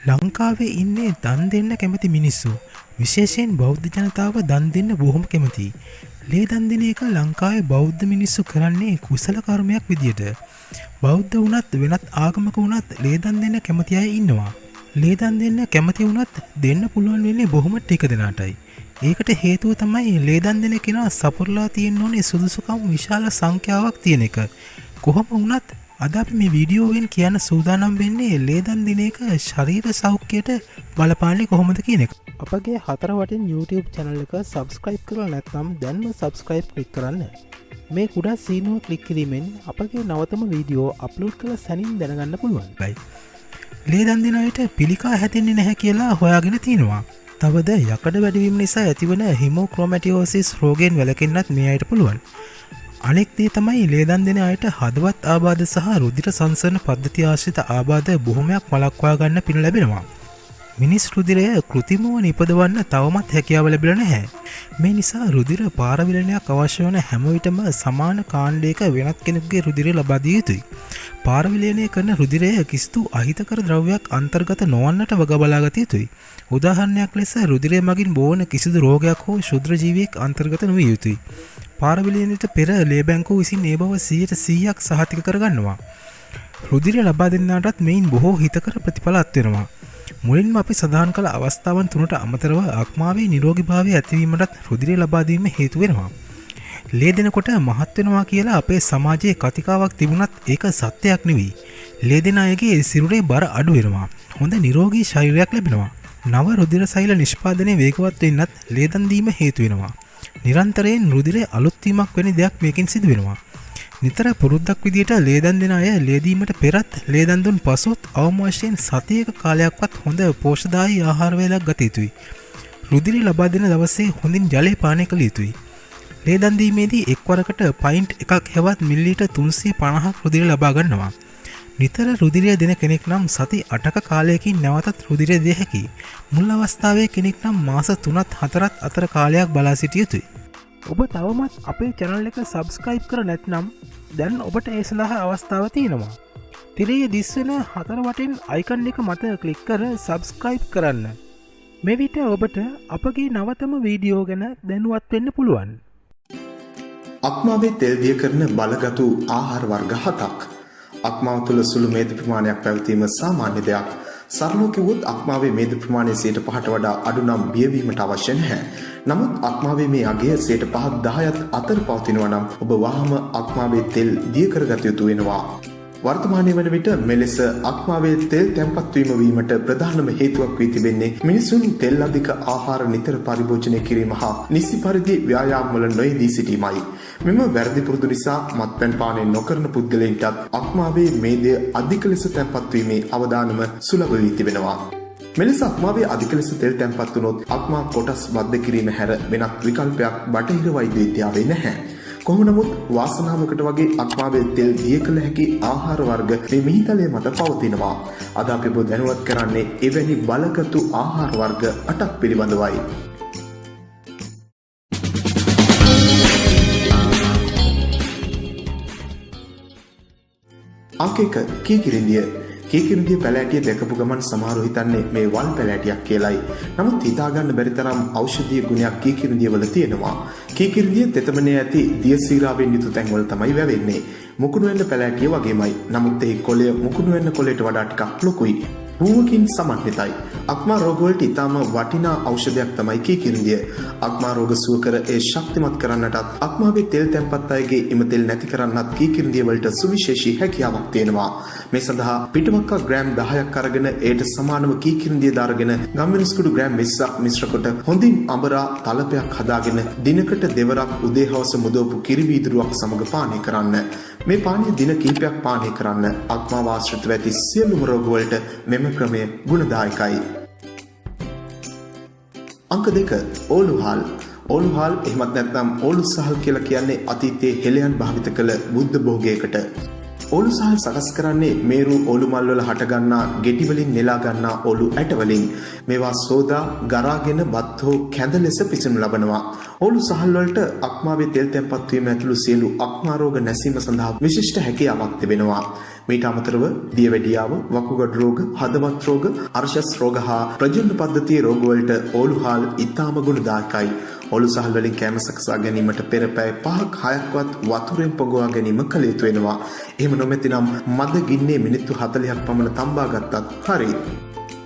ලංකාවේ ඉන්නේ දන් දෙන්න කැමති මිනිස්සු. විශේෂයෙන් බෞද්ධ ජනතාව දන් දෙන්න බොහොම කැමතියි. ලේ දන් දෙන එක ලංකාවේ බෞද්ධ මිනිස්සු කරන්නේ කුසල කර්මයක් විදියට. බෞද්ධ වුණත් වෙනත් ආගමක වුණත් ලේ දන් දෙන්න කැමති අය ඉන්නවා. ලේ දන් දෙන්න කැමති වුණත් දෙන්න පුළුවන් වෙන්නේ බොහොම ටික දෙනාටයි. ඒකට හේතුව තමයි ලේ දන් දෙන කෙනා සපුරලා තියෙන්න ඕනේ සුදුසුකම් විශාල සංඛ්‍යාවක් තියෙන එක. කොහොම වුණත් අද අපි මේ වීඩියෝවෙන් කියන්න සූදානම් වෙන්නේ ලේ දන් දෙන එක ශරීර සෞඛ්‍යයට බලපාන්නේ කොහොමද කියන එක. අපගේ හතර වටින් YouTube channel එක subscribe කරලා නැත්නම් දැන්ම subscribe click කරන්න. මේ කුඩා සීනුව ක්ලික් කිරීමෙන් අපගේ නවතම වීඩියෝ අප්ලෝඩ් කළ සැනින් දැනගන්න පුළුවන්. ලේ දන් දෙන අයට පිළිකා හැදෙන්නේ නැහැ කියලා හොයාගෙන තියෙනවා. තවද යකඩ වැඩිවීම නිසා ඇතිවන හිමෝක්‍රොමැටියෝසිස් රෝගයෙන් වැළකෙන්නත් මේ අයට පුළුවන්. අනෙක් දේ තමයි ලේ දන් දෙන අයට හදවත් ආබාධ සහ රුධිර සංසරණ පද්ධති ආශ්‍රිත ආබාධ බොහොමයක් වළක්වා ගන්න පින ලැබෙනවා. මිනිස් රුධිරය කෘත්‍රිමව නිපදවන්න තවමත් හැකියාව ලැබිලා නැහැ. මේ නිසා රුධිර පාරවිලනයක් අවශ්‍ය වන හැම විටම සමාන කාණ්ඩයක වෙනත් කෙනෙකුගේ රුධිරය ලබා දිය යුතුයි. පාරවිලනය කරන රුධිරය කිසිදු අහිතකර ද්‍රව්‍යයක් අන්තර්ගත නොවන්නට වග බලා ගත යුතුයි. උදාහරණයක් ලෙස රුධිරය මගින් බෝවන කිසිදු රෝගයක් හෝ ශුද්‍ර ජීවියෙක් අන්තර්ගත නොවිය යුතුයි. පාරවිලනයට පෙර ලේ බැංකුව විසින් ඒ බව 100% සහතික කරගන්නවා. රුධිරය ලබා දෙන්නාටත් මෙයින් බොහෝ හිතකර ප්‍රතිඵල අත්වෙනවා. මුලින්ම අපි සඳහන් කළ අවස්ථාවන් තුනට අමතරව අක්මාවේ නිරෝගීභාවය ඇතිවීමටත් රුධිරය ලබා දීම හේතු වෙනවා. ලේ දෙනකොට මහත් වෙනවා කියලා අපේ සමාජයේ කතිකාවක් තිබුණත් ඒක සත්‍යයක් නෙවෙයි. ලේ දෙන අයගේ සිරුරේ බර අඩු වෙනවා. හොඳ නිරෝගී ශරීරයක් ලැබෙනවා. නව රුධිර සෛල නිෂ්පාදනය වේගවත් වෙන්නත් ලේ දන් දීම හේතු වෙනවා. නිරන්තරයෙන් රුධිරේ අලුත් වීමක් වෙන දෙයක් මේකෙන් සිදු වෙනවා. නිතර පුරුද්දක් විදියට ලේ දන් දෙන අය ලේ දීමට පෙරත් ලේ දන් දුන් පසුත් අවම වශයෙන් සතියක කාලයක්වත් හොඳ පෝෂ්‍යදායී ආහාර වේලක් ගත යුතුයි. රුධිරය ලබා දෙන දවසේ හොඳින් ජලය පානය කළ යුතුයි. ලේ දන් දීමේදී එක්වරකට පයින්ට් එකක් හැවත් මිලිලීටර් 350ක් රුධිරය ලබා ගන්නවා. නිතර රුධිරය දෙන කෙනෙක් නම් සති 8ක කාලයකින් නැවතත් රුධිරය දිය හැකියි. මුල් අවස්ථාවේ කෙනෙක් නම් මාස 3ත් 4ත් අතර කාලයක් බලා සිටිය යුතුයි. ඔබ තවමත් අපේ channel එක subscribe කර නැත්නම් දැන් ඔබට ඒ සඳහා අවස්ථාව තියෙනවා. තිරයේ දිස්වෙන හතර වටින් icon එක මත click කර subscribe කරන්න. මේ විට ඔබට අපගේ නවතම වීඩියෝ ගැන දැනුවත් වෙන්න පුළුවන්. අක්මාවේ තෙල් දිය කරන බලගතු ආහාර වර්ග 7ක්. අක්මාව තුළ සුළු මේද ප්‍රමාණයක් පැවතීම සාමාන්‍ය දෙයක්. සරලව කිව්වොත් අක්මාවේ මේද ප්‍රමාණය 5%ට වඩා අඩු නම් බියවීමට අවශ්‍ය නැහැ. නමුත් අක්මාවේ මේ අගය 5%ත් 10ත් අතර පවතිනවා නම් ඔබ වහාම අක්මාවේ තෙල් දිය කරගත යුතු වෙනවා. වර්තමානයේ වන විට මෙලෙස අක්මාවේ තෙල් තැන්පත් වීමට ප්‍රධානම හේතුවක් වී තිබෙන්නේ මිනිසුන් තෙල් අධික ආහාර නිතර පරිභෝජනය කිරීම හා නිසි පරිදි ව්‍යායාම වල නොයෙදී සිටීමයි. මෙම වැරදි පුරුදු නිසා මත්පැන් පානය නොකරන පුද්ගලයන්ටත් අක්මාවේ මේදය අධික ලෙස තැන්පත් වීමේ අවදානම සුලභ වී තිබෙනවා. මෙලෙස අක්මාවේ අධික ලෙස තෙල් තැන්පත් වුණොත් අක්මා කොටස් බද්ධ කිරීම හැර වෙනත් විකල්පයක් බටහිර වෛද්‍ය විද්‍යාවේ නැහැ. කොහොම නමුත් වාසනාවකට වගේ අක්මාවේ තෙල් දිය කළ හැකි ආහාර වර්ග මේ මිහිතලය මත පවතිනවා. අද අපි ඔබ දැනුවත් කරන්නේ එවැනි බලගතු ආහාර වර්ග 8ක් පිළිබඳවයි. අංක 1 කීකිරිඳිය. කීකිරිඳිය පැලෑටිය දැකපු ගමන් සමහරව හිතන්නේ මේ වල් පැලෑටියක් කියලායි. නමුත් හිතාගන්න බැරි තරම් ඖෂධීය ගුණයක් කීකිරිඳිය වල තියෙනවා. කීකිරිඳිය තෙතමනේ ඇති දියසීරාවෙන් යුතු තැන්වල තමයි වැවෙන්නේ. මුකුණු වෙන්න පැලෑටිය වගේමයි. නමුත් ඒ කොළය මුකුණු වෙන්න කොළයට වඩා ටිකක් ලොකුයි. රූවකින් සමන්විතයි. අක්මා රෝග වලට ඉතාම වටිනා ඖෂධයක් තමයි කීකිරිඳිය. අක්මා රෝග සුව කර ඒ ශක්තිමත් කරන්නටත් අක්මාවේ තෙල් තැන්පත් අයගේ එම තෙල් නැති කරන්නත් කීකිරිඳිය වලට සුවිශේෂී හැකියාවක් තියෙනවා. මේ සඳහා පිටමක්ක ග්‍රෑම් 10ක් අරගෙන ඒට සමානව කීකිරිඳිය දාරගෙන ගම්මිරිස්කුඩු ග්‍රෑම් 20ක් මිශ්‍ර කොට හොඳින් අඹරා තලපයක් හදාගෙන දිනකට දෙවරක් උදේ හවස මුදවපු කිරි වීදුරුවක් සමග පානය කරන්න. මේ පානය දින කිහිපයක් පානය කරන්න. අක්මා වාශ්‍රිතව ඇති සියලුම රෝග වලට මෙම ක්‍රමය ගුණදායකයි. අංක 2 ඕලුහාල්. ඕලුහාල් එහෙමත් නැත්නම් ඕලු සහල් කියලා කියන්නේ අතීතයේ හෙළයන් භාවිත කළ බුද්ධ භෝගයකට. ඔලු සහල් සකස් කරන්නේ මේරු ඔලු මල් වල හට ගන්නා ගෙඩි වලින් නෙලා ගන්නා ඔලු ඇට වලින්. මේවා සෝදා ගරාගෙන බත් හෝ කැඳ ලෙස පිසුණු ලබනවා. ඔලු සහල් වලට අක්මාවේ තෙල් තැන්පත් වීම ඇතුළු සියලු අක්මා රෝග නැසීම සඳහා විශිෂ්ට හැකියාවක් තිබෙනවා. මීට අමතරව දියවැඩියාව, වකුගඩු රෝග, හදවත් රෝග, අර්ශස් රෝග හා ප්‍රජනන පද්ධතියේ රෝග වලට ඔලු හාල් ඉතාම ගුණදායකයි. ඔලු සහල් වලින් කෑම සකසා ගැනීමට පෙර පැය 5ක් 6ක්වත් වතුරෙන් පොඟවා ගැනීම කළ යුතු වෙනවා. එහෙම නොමැතිනම් මද ගින්නේ මිනිත්තු 40ක් පමණ තම්බා ගත්තත් හරියි.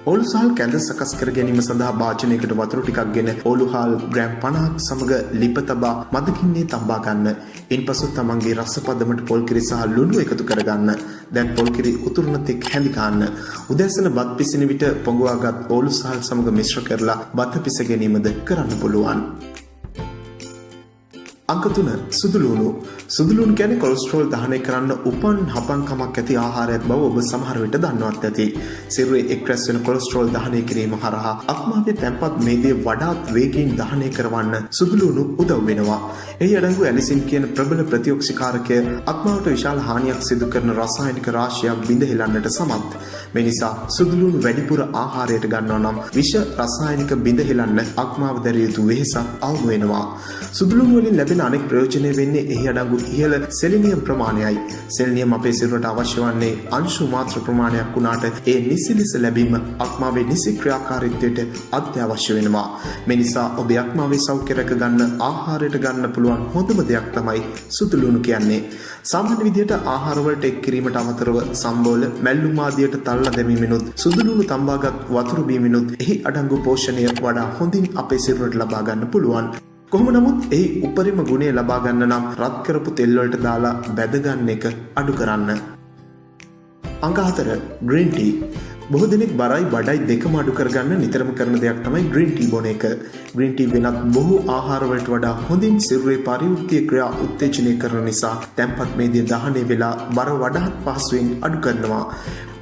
ඔලු සහල් කැඳ සකස් කර ගැනීම සඳහා භාජනයකට වතුර ටිකක් ගෙන ඔලු හාල් ග්‍රෑම් 50ක් සමග ලිප තබා මද ගින්නේ තම්බා ගන්න. ඉන්පසු තමන්ගේ රස පදමට පොල් කිරි සහ ලුණු එකතු කරගන්න. දැන් පොල් කිරි උතුරන තෙක් හැඳි ගන්න. උදැසන බත් පිසින විට පොඟවාගත් ඔලු සහල් සමග මිශ්‍ර කරලා බත පිස ගැනීමද කරන්න පුළුවන්. අංක 3 සුදුලුණු. සුදුලුණු කියන්නේ කොලෙස්ටරෝල් දහනය කරන්න උපන් හපන්කමක් ඇති ආහාරයක් බව ඔබ සමහර විට දන්නවත් ඇති. සිරුරේ එක් රැස් වෙන කොලෙස්ටරෝල් දහනය කිරීම හරහා අක්මාවේ තැන්පත් මේදේ වඩාත් වේගයෙන් දහනය කරවන්න සුදුලුණු උදව් වෙනවා. එහි අඩංගු ඇලිසින් කියන ප්‍රබල ප්‍රතිඔක්සිකාරකය අක්මාවට විශාල හානියක් සිදු කරන රසායනික රාශියක් බිඳ හෙලන්නට සමත්. මේ නිසා සුදුලුණු වැඩිපුර ආහාරයට ගන්නවා නම් විෂ රසායනික බිඳ හෙලන්න අක්මාව දැරිය යුතු වෙහෙසක් අවම වෙනවා. සුදුලුණු වලින් ලැබෙන අනෙක් ප්‍රයෝජනය වෙන්නේ එහි අඩංගු ඉහළ සෙලිනියම් ප්‍රමාණයයි. සෙලිනියම් අපේ සිරුරට අවශ්‍ය වන්නේ අංශු මාත්‍ර ප්‍රමාණයක් වුණාට ඒ නිසි ලෙස ලැබීම අක්මාවේ නිසි ක්‍රියාකාරීත්වයට අත්‍යවශ්‍ය වෙනවා. මේ නිසා ඔබේ අක්මාවේ සෞඛ්‍ය රැක ගන්න ආහාරයට ගන්න පුළුවන් හොඳම දෙයක් තමයි සුදුලුණු කියන්නේ. සාමාන්‍ය විදිහට ආහාර වලට එක් කිරීමට අමතරව සම්බෝල මැල්ලුම් ආදියට තල්ලා දැමීමෙනුත් සුදුලුණු තම්බාගත් වතුර බීමෙනුත් එහි අඩංගු පෝෂණය වඩා හොඳින් අපේ සිරුරට ලබා ගන්න පුළුවන්. කොහොම නමුත් එහි උපරිම ගුණය ලබා ගන්න නම් රත් කරපු තෙල් වලට දාලා බැද ගන්න එක අඩු කරන්න. අංක 4 ග්‍රීන් ටී. බොහෝ දෙනෙක් බරයි බඩයි දෙකම අඩු කරගන්න නිතරම කරන දෙයක් තමයි ග්‍රීන් ටී බොන එක. ග්‍රීන් ටී වෙනත් බොහෝ ආහාර වලට වඩා හොඳින් සිරුරේ පරිවෘත්තීය ක්‍රියා උත්තේජනය කරන නිසා තැන්පත් මේදිය දහනය වෙලා බර වඩාත් පහසුවෙන් අඩු කරනවා.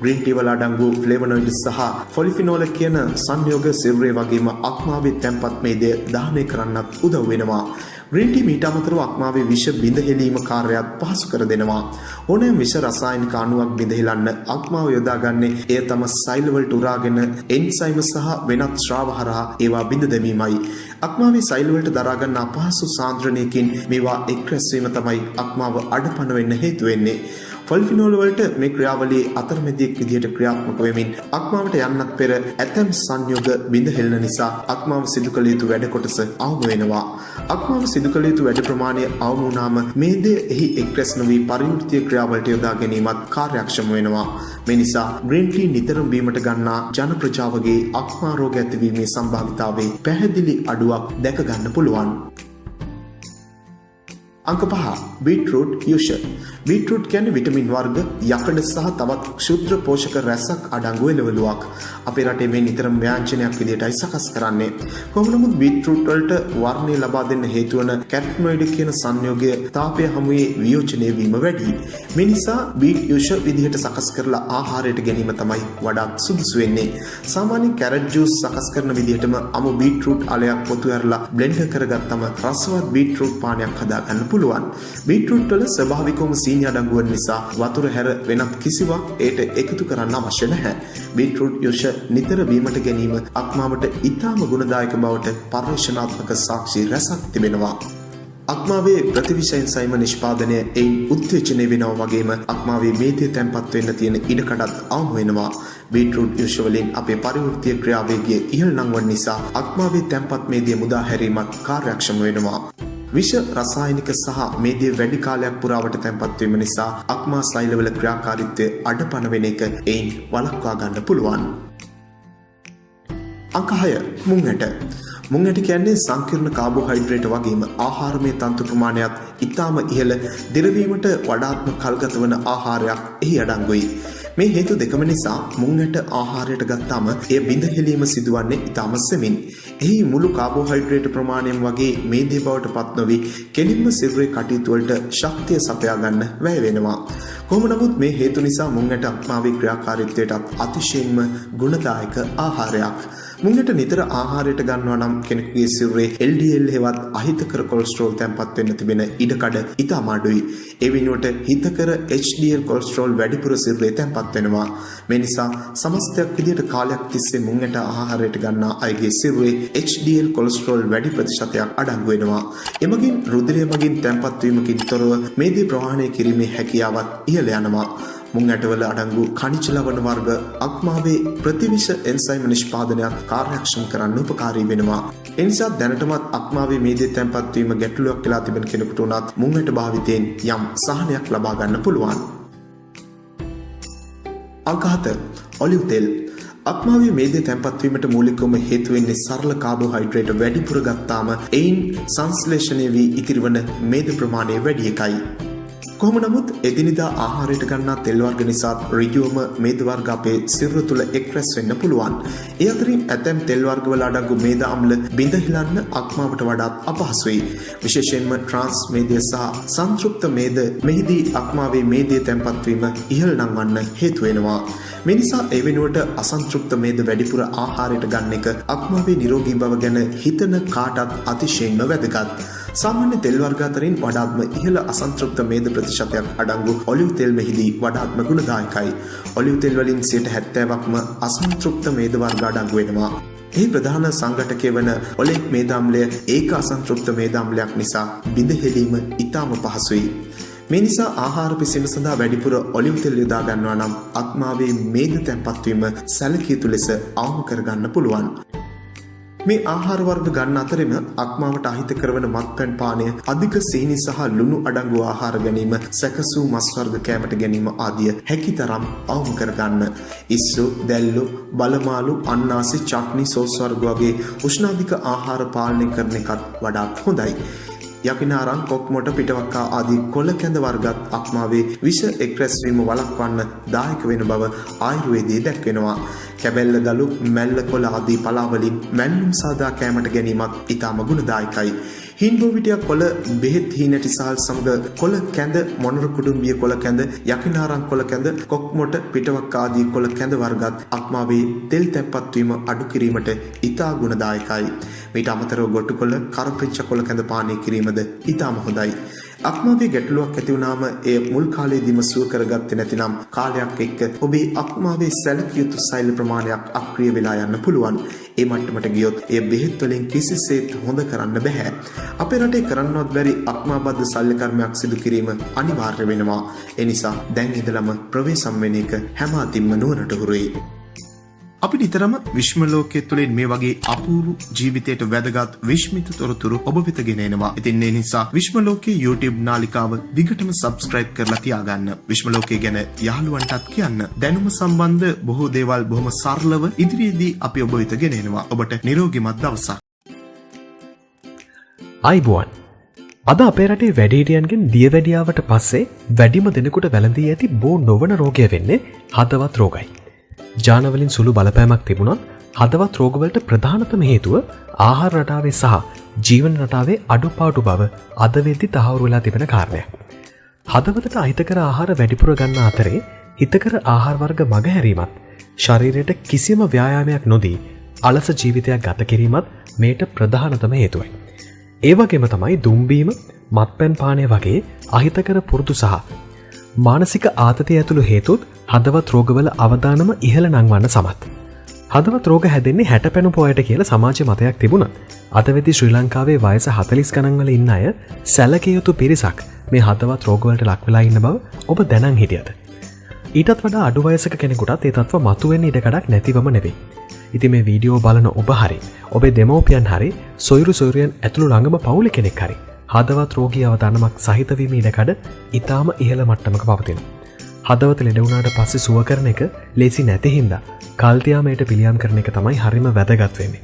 ග්‍රීන් ටී වල අඩංගු ෆ්ලේවනොයිඩ්ස් සහ පොලිෆිනෝල කියන සංයෝග සිරුරේ වගේම අක්මාවේ තැන්පත් මේදය දහනය කරන්නත් උදව් වෙනවා. ග්‍රීන් ටී මීට අමතරව අක්මාවේ විෂ බිඳ හෙලීම කාර්යයත් පහසු කර දෙනවා. ඕනෑම විෂ රසායනික අණුවක් බිඳ හෙලන්න අක්මාව යොදාගන්නේ එය තම සෛල වලට උරාගෙන එන්සයිම සහ වෙනත් ශ්‍රාව හරහා ඒවා බිඳ දැමීමයි. අක්මාවේ සෛල වලට දරා ගන්න අපහසු සාන්ද්‍රණයකින් මේවා එක් රැස් වීම තමයි අක්මාව අඩපණ වෙන්න හේතු වෙන්නේ. පොලිෆිනෝල් වලට මේ ක්‍රියාවලියේ අතරමැදියෙක් විදිහට ක්‍රියාත්මක වෙමින් අක්මාවට යන්නත් පෙර ඇතැම් සංයෝග බිඳ හෙළන නිසා අක්මාව සිදු කළ යුතු වැඩ කොටස අවම වෙනවා. අක්මාව සිදු කළ යුතු වැඩ ප්‍රමාණය අවම වුණාම මේ දේ එහි එක් රැස් නොවි පරිවෘත්තීය ක්‍රියාවලට යොදා ගැනීමත් කාර්යක්ෂම වෙනවා. මේ නිසා ග්‍රීන් ටී නිතරම බීමට ගන්නා ජන ප්‍රජාවගේ අක්මා රෝග ඇතිවීමේ සම්භාවිතාවේ පැහැදිලි අඩුවක් දැක ගන්න පුළුවන්. අංක 5 බීට්රූට් යුෂ. බීට්රූට් කියන්නේ විටමින් වර්ග, යකඩ සහ තවත් ක්ෂුද්‍ර පෝෂක රැසක් අඩංගු එළවලුවක්. අපේ රටේ මේ නිතරම ව්‍යාංජනයක් විදිහටයි සකස් කරන්නේ. කොහොම නමුත් බීට්රූට් වලට වර්ණය ලබා දෙන්න හේතු වන කැට්නොයිඩ් කියන සංයෝගය තාපය හමුවේ වියෝජනය වීම වැඩි. මේ නිසා බීට් යුෂ විදිහට සකස් කරලා ආහාරයට ගැනීම තමයි වඩාත් සුදුසු වෙන්නේ. සාමාන්‍ය කැරට් ජූස් සකස් කරන විදිහටම අමු බීට්රූට් අලයක් පොතු ඇරලා බ්ලෙන්ඩර් කරගත්තම රසවත් බීට්රූට් පානයක් හදා ගන්න පුළුවන්. බීට්රූට් වල ස්වභාවිකවම සීනි අඩංගු වන නිසා වතුර හැර වෙනත් කිසිවක් ඒට එකතු කරන්න අවශ්‍ය නැහැ. බීට්රූට් යුෂ නිතර බීමට ගැනීම අක්මාවට ඉතාම ගුණදායක බවට පර්යේෂණාත්මක සාක්ෂි රැසක් තිබෙනවා. අක්මාවේ ප්‍රතිවිෂෙන්සයිම නිෂ්පාදනය එයින් උත්තේජනය වෙනවා වගේම අක්මාවේ මේදය තැන්පත් වෙන්න තියෙන ඉඩකඩත් අවම වෙනවා. බීට්රූට් යුෂ වලින් අපේ පරිවෘත්තීය ක්‍රියාවේගය ඉහළ නංවන නිසා අක්මාවේ තැන්පත් මේදය මුදා හැරීමත් කාර්යක්ෂම වෙනවා. විෂ රසායනික සහ මේදය වැඩි කාලයක් පුරාවට තැන්පත් වීම නිසා අක්මා සෛලවල ක්‍රියාකාරීත්වය අඩපණ වෙන එක එයින් වළක්වා ගන්න පුළුවන්. අංක 6 මුං ඇට. මුං ඇට කියන්නේ සංකීර්ණ කාබෝහයිඩ්‍රේට් වගේම ආහාරමය තන්තු ප්‍රමාණයත් ඉතාම ඉහළ දිරවීමට වඩාත්ම කල්ගත වන ආහාරයක් එහි අඩංගුයි. මේ හේතු දෙකම නිසා මුං ඇට ආහාරයට ගත්තාම එය බිඳ හෙලීම සිදුවන්නේ ඉතාම සෙමින්. එහි මුළු කාබෝහයිඩ්‍රේට් ප්‍රමාණයෙන් වගේ මේදේ බවට පත් නොවි කෙලින්ම සිරුරේ කටයුතු වලට ශක්තිය සපයා ගන්න වැය වෙනවා. කොහොම නමුත් මේ හේතු නිසා මුං ඇට අක්මාවේ ක්‍රියාකාරීත්වයට අතිශයින්ම ගුණදායක ආහාරයක්. මුං ඇට නිතර ආහාරයට ගන්නවා නම් කෙනෙකුගේ සිරුරේ LDL හෙවත් අහිතකර කොලෙස්ටරෝල් තැන්පත් වෙන්න තිබෙන ඉඩකඩ ඉතාම අඩුයි. ඒ වෙනුවට හිතකර HDL කොලෙස්ටරෝල් වැඩිපුර සිරුරේ තැන්පත් වෙනවා. මේ නිසා සමස්තයක් විදිහට කාලයක් තිස්සේ මුං ඇට ආහාරයට ගන්නා අයගේ සිරුරේ HDL කොලෙස්ටරෝල් වැඩි ප්‍රතිශතයක් අඩංගු වෙනවා. එමගින් රුධිරය මගින් තැන්පත් වීමකින් තොරව මේදී ප්‍රවාහනය කිරීමේ හැකියාවත් ඉහළ යනවා. මුං ඇටවල අඩංගු ඛනිජ ලවණ වර්ග අක්මාවේ ප්‍රතිවිෂ එන්සයිම් නිෂ්පාදනයක් කාර්යක්ෂම කරන්න උපකාරී වෙනවා. ඒ නිසා දැනටමත් අක්මාවේ මේදී තැන්පත් වීම ගැටලුවක් වෙලා තිබෙන කෙනෙකුට උනත් මුං ඇට භාවිතයෙන් යම් සහනයක් ලබා ගන්න පුළුවන්. අංක 7 ඔලිව් තෙල්. අක්මාවේ මේදේ තැන්පත් වීමට මූලිකවම හේතු වෙන්නේ සරල කාබෝහයිඩ්‍රේට් වැඩිපුර ගත්තාම එයින් සංශ්ලේෂණය වී ඉතිරිවන මේද ප්‍රමාණය වැඩි එකයි. කොහොම නමුත් එදිනෙදා ආහාරයට ගන්නා තෙල් වර්ග නිසා ඍජුවම මේද වර්ග අපේ සිරුර තුළ එක්රැස් වෙන්න පුළුවන්. ඒ අතරින් ඇතැම් තෙල් වර්ගවල අඩංගු මේද අම්ල බිඳ හිලන්න අක්මාවට වඩාත් අපහසුයි. විශේෂයෙන්ම ට්‍රාන්ස් මේදය සහ සංතෘප්ත මේද මෙහිදී අක්මාවේ මේදේ තැන්පත් වීම ඉහළ නංවන්න හේතු වෙනවා. මේ නිසා ඒ වෙනුවට අසන්තෘප්ත මේද වැඩිපුර ආහාරයට ගන්න එක අක්මාවේ නිරෝගී බව ගැන හිතන කාටත් අතිශයින්ම වැදගත්. සාමාන්‍ය තෙල් වර්ග අතරින් වඩාත්ම ඉහළ අසන්තෘප්ත මේද ප්‍රතිශතයක් අඩංගු ඔලිව් තෙල් මෙහිදී වඩාත්ම ගුණදායකයි. ඔලිව් තෙල් වලින් 70%ක්ම අසන්තෘප්ත මේද වර්ග අඩංගු වෙනවා. ඒ ප්‍රධාන සංඝටකය වන ඔලෙක් මේද අම්ලය ඒක අසන්තෘප්ත මේද අම්ලයක් නිසා බිඳ හෙලීම ඉතාම පහසුයි. මේ නිසා ආහාර පිසීම සඳහා වැඩිපුර ඔලිව් තෙල් යොදා ගන්නවා නම් අක්මාවේ මේද තැන්පත් වීම සැලකිය යුතු ලෙස අවම කරගන්න පුළුවන්. මේ ආහාර වර්ග ගන්න අතරින්ම අක්මාවට අහිත කරන මත්පැන් පානය, අධික සීනි සහ ලුණු අඩංගු ආහාර ගැනීම, සැකසූ මස් වර්ග කෑමට ගැනීම ආදිය හැකිතරම් අවම කරගන්න. ඉස්සු, දැල්ලු, බලමාලු, අන්නාසි, චට්නි, සෝස් වර්ග වගේ උෂ්ණාධික ආහාර පාලනය කරන එකත් වඩාත් හොඳයි. යකිනාරං, කොක්මොට, පිටවක්කා ආදී කොළ කැඳ වර්ගත් අක්මාවේ විෂ එක්රැස් වීම වළක්වන්න දායක වෙන බව ආයුර්වේදයේ දැක්වෙනවා. කැබැල්ල දලු, මැල්ල කොළ ආදී පලාවලින් මැල්ලුම් සාදා කෑමට ගැනීමත් ඉතාම ගුණදායකයි. හින්බෝවිටියක් කොළ, බෙහෙත් හීනටි සහල් සමග කොළ කැඳ, මොනර කුඩුම්බිය කොළ කැඳ, යකිනාරං කොළ කැඳ, කොක්මොට, පිටවක්කා ආදී කොළ කැඳ වර්ගත් අක්මාවේ තෙල් තැන්පත් වීම අඩු කිරීමට ඉතා ගුණදායකයි. මීට අමතරව ගොටු කොළ, කරපිංච කොළ කැඳ පානය කිරීමද ඉතාම හොඳයි. අක්මාවේ ගැටලුවක් ඇති වුණාම එය මුල් කාලයේදීම සුව කරගත්තේ නැතිනම් කාලයක් එක්ක ඔබේ අක්මාවේ සැලකිය යුතු සෛල ප්‍රමාණයක් අක්‍රිය වෙලා යන්න පුළුවන්. ඒ මට්ටමට ගියොත් එය බෙහෙත් වලින් කිසිසේත් හොඳ කරන්න බෑ. අපේ රටේ කරන්නවත් බැරි අක්මාබද්ධ ශල්‍ය කර්මයක් සිදු කිරීම අනිවාර්ය වෙනවා. ඒ නිසා දැන් ඉඳලම ප්‍රවේශම් වෙන එක හැම අතින්ම නුවණට හුරුයි. අපි නිතරම විශ්ම ලෝකයේ තුලින් මේ වගේ අපූර්ව ජීවිතයට වැදගත් විශ්මිත තොරතුරු ඔබ වෙත ගෙන එනවා. ඉතින් ඒ නිසා විශ්ම ලෝකයේ YouTube නාලිකාව දිගටම subscribe කරලා තියාගන්න. විශ්ම ලෝකයේ ගැන යහළුවන්ටත් කියන්න. දැනුම සම්බන්ධ බොහෝ දේවල් බොහොම සරලව ඉදිරියේදී අපි ඔබ වෙත ගෙන එනවා. ඔබට නිරෝගීමත් දවසක්. අයිබෝන්. අද අපේ රටේ වැඩිහිටියන්ගෙන් දියවැඩියාවට පස්සේ වැඩිම දෙනෙකුට වැළඳී ඇති බෝ නොවන රෝගය වෙන්නේ හදවත් රෝගයි. ජානවලින් සුළු බලපෑමක් තිබුණත් හදවත් රෝගවලට ප්‍රධානතම හේතුව ආහාර රටාවේ සහ ජීවන රටාවේ අඩුපාඩු බව අද වෙද්දි තහවුරු වෙලා තිබෙන කාරණයක්. හදවතට අහිතකර ආහාර වැඩිපුර ගන්න අතරේ හිතකර ආහාර වර්ග මගහැරීමත් ශරීරයට කිසිම ව්‍යායාමයක් නොදී අලස ජීවිතයක් ගත කිරීමත් මේට ප්‍රධානතම හේතුවයි. ඒ වගේම තමයි දුම්බීම, මත්පැන් පානය වගේ අහිතකර පුරුදු සහ මානසික ආතතිය ඇතුළු හේතුත් හදවත් රෝගවල අවදානම ඉහළ නංවන්න සමත්. හදවත් රෝග හැදෙන්නේ 60 පැනුපු අයට කියලා සමාජ මතයක් තිබුණත් අද වෙද්දි ශ්‍රී ලංකාවේ වයස 40 ගණන් වල ඉන්න අය සැලකිය යුතු පිරිසක් මේ හදවත් රෝගවලට ලක් වෙලා ඉන්න බව ඔබ දැනන් හිටියද? ඊටත් වඩා අඩු වයසක කෙනෙකුටත් ඒ තත්ත්ව මතුවෙන්න ඉඩකඩක් නැතිවම නෙවෙයි. ඉතින් මේ වීඩියෝ බලන ඔබ හරි, ඔබේ දෙමව්පියන් හරි, සොයුරියන් ඇතුළු ළඟම පවුලේ කෙනෙක් හරි හදවත් රෝගී අවදානමක් සහිත වීම ඉඩකඩ ඊටාම ඉහළ මට්ටමක පවතිනවා. හදවත ලෙඩ වුණාට පස්සේ සුව කරන එක ලේසි නැති හින්දා කල්තියාමයට පිළියම් කරන එක තමයි හරිම වැදගත් වෙන්නේ.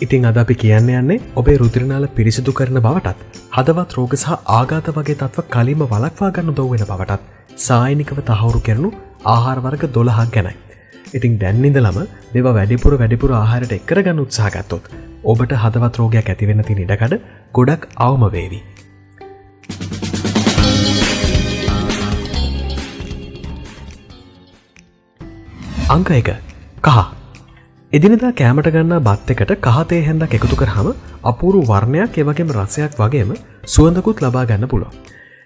ඉතින් අද අපි කියන්න යන්නේ ඔබේ රුධිරනාල පිරිසිදු කරන බවටත් හදවත් රෝග සහ ආඝාත වගේ තත්ත්ව කලින්ම වළක්වා ගන්න උදව් වෙන බවටත් සායනිකව තහවුරු කරනු ආහාර වර්ග 12ක් ගැනයි. ඉතින් දැන් ඉඳලම මේවා වැඩිපුර ආහාරයට එක් කරගන්න උත්සාහ ගත්තොත් ඔබට හදවත් රෝගයක් ඇති වෙන්න තියෙන ඉඩකඩ ගොඩක් අවම වේවි. අංක 1 කහ. එදිනෙදා කෑමට ගන්නා බත් එකට කහ තේ හැන්දක් එකතු කරාම අපූර්ව වර්ණයක් ඒ වගේම රසයක් වගේම සුවඳකුත් ලබා ගන්න පුළුවන්.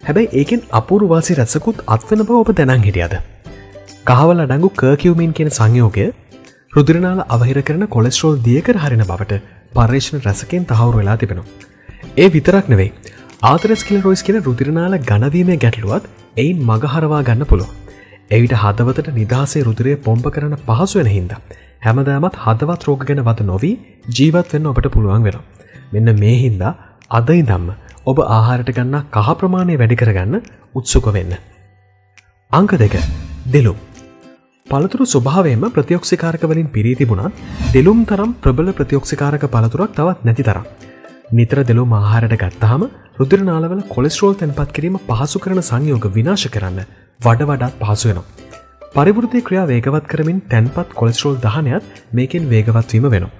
හැබැයි ඒකෙන් අපූර්ව වාසි රසකුත් අත්වෙන බව ඔබ දැනන් හිටියද? කහවල අඩංගු කර්කියුමින් කියන සංයෝගය රුධිරනාල අවහිර කරන කොලෙස්ටරෝල් දියකර හරින බවට පර්යේෂණ රසකෙන් තහවුරු වෙලා තිබෙනවා. ඒ විතරක් නෙවෙයි. ආතරෙස්ක්ලෙරොයිඩ්ස් කියන රුධිරනාල ඝනවීමේ ගැටලුවත් එයින් මගහරවා ගන්න පුළුවන්. එවිට හදවතට නිදහසේ රුධිරය පොම්ප කරන්න පහසු වෙන හින්දා හැමදාමත් හදවත් රෝග ගැන වද නොවි ජීවත් වෙන්න ඔබට පුළුවන් වෙනවා. මෙන්න මේ හින්දා අද ඉඳන්ම ඔබ ආහාරයට ගන්නා කහ ප්‍රමාණය වැඩි කරගන්න උත්සුක වෙන්න. අංක 2 දෙලුම්. පළතුරු ස්වභාවයෙන්ම ප්‍රතිඔක්සිකාරක වලින් පිරී තිබුණත් දෙලුම් තරම් ප්‍රබල ප්‍රතිඔක්සිකාරක පළතුරක් තවත් නැති තරම්. නිතර දෙලුම් ආහාරයට ගත්තාම රුධිර නාලවල කොලෙස්ටරෝල් තැන්පත් කිරීම පහසු කරන සංයෝග විනාශ කරන්න වඩාත් පහසු වෙනවා. පරිවෘත්තීය ක්‍රියා වේගවත් කරමින් තැන්පත් කොලෙස්ටරෝල් දහනයත් මේකෙන් වේගවත් වීම වෙනවා.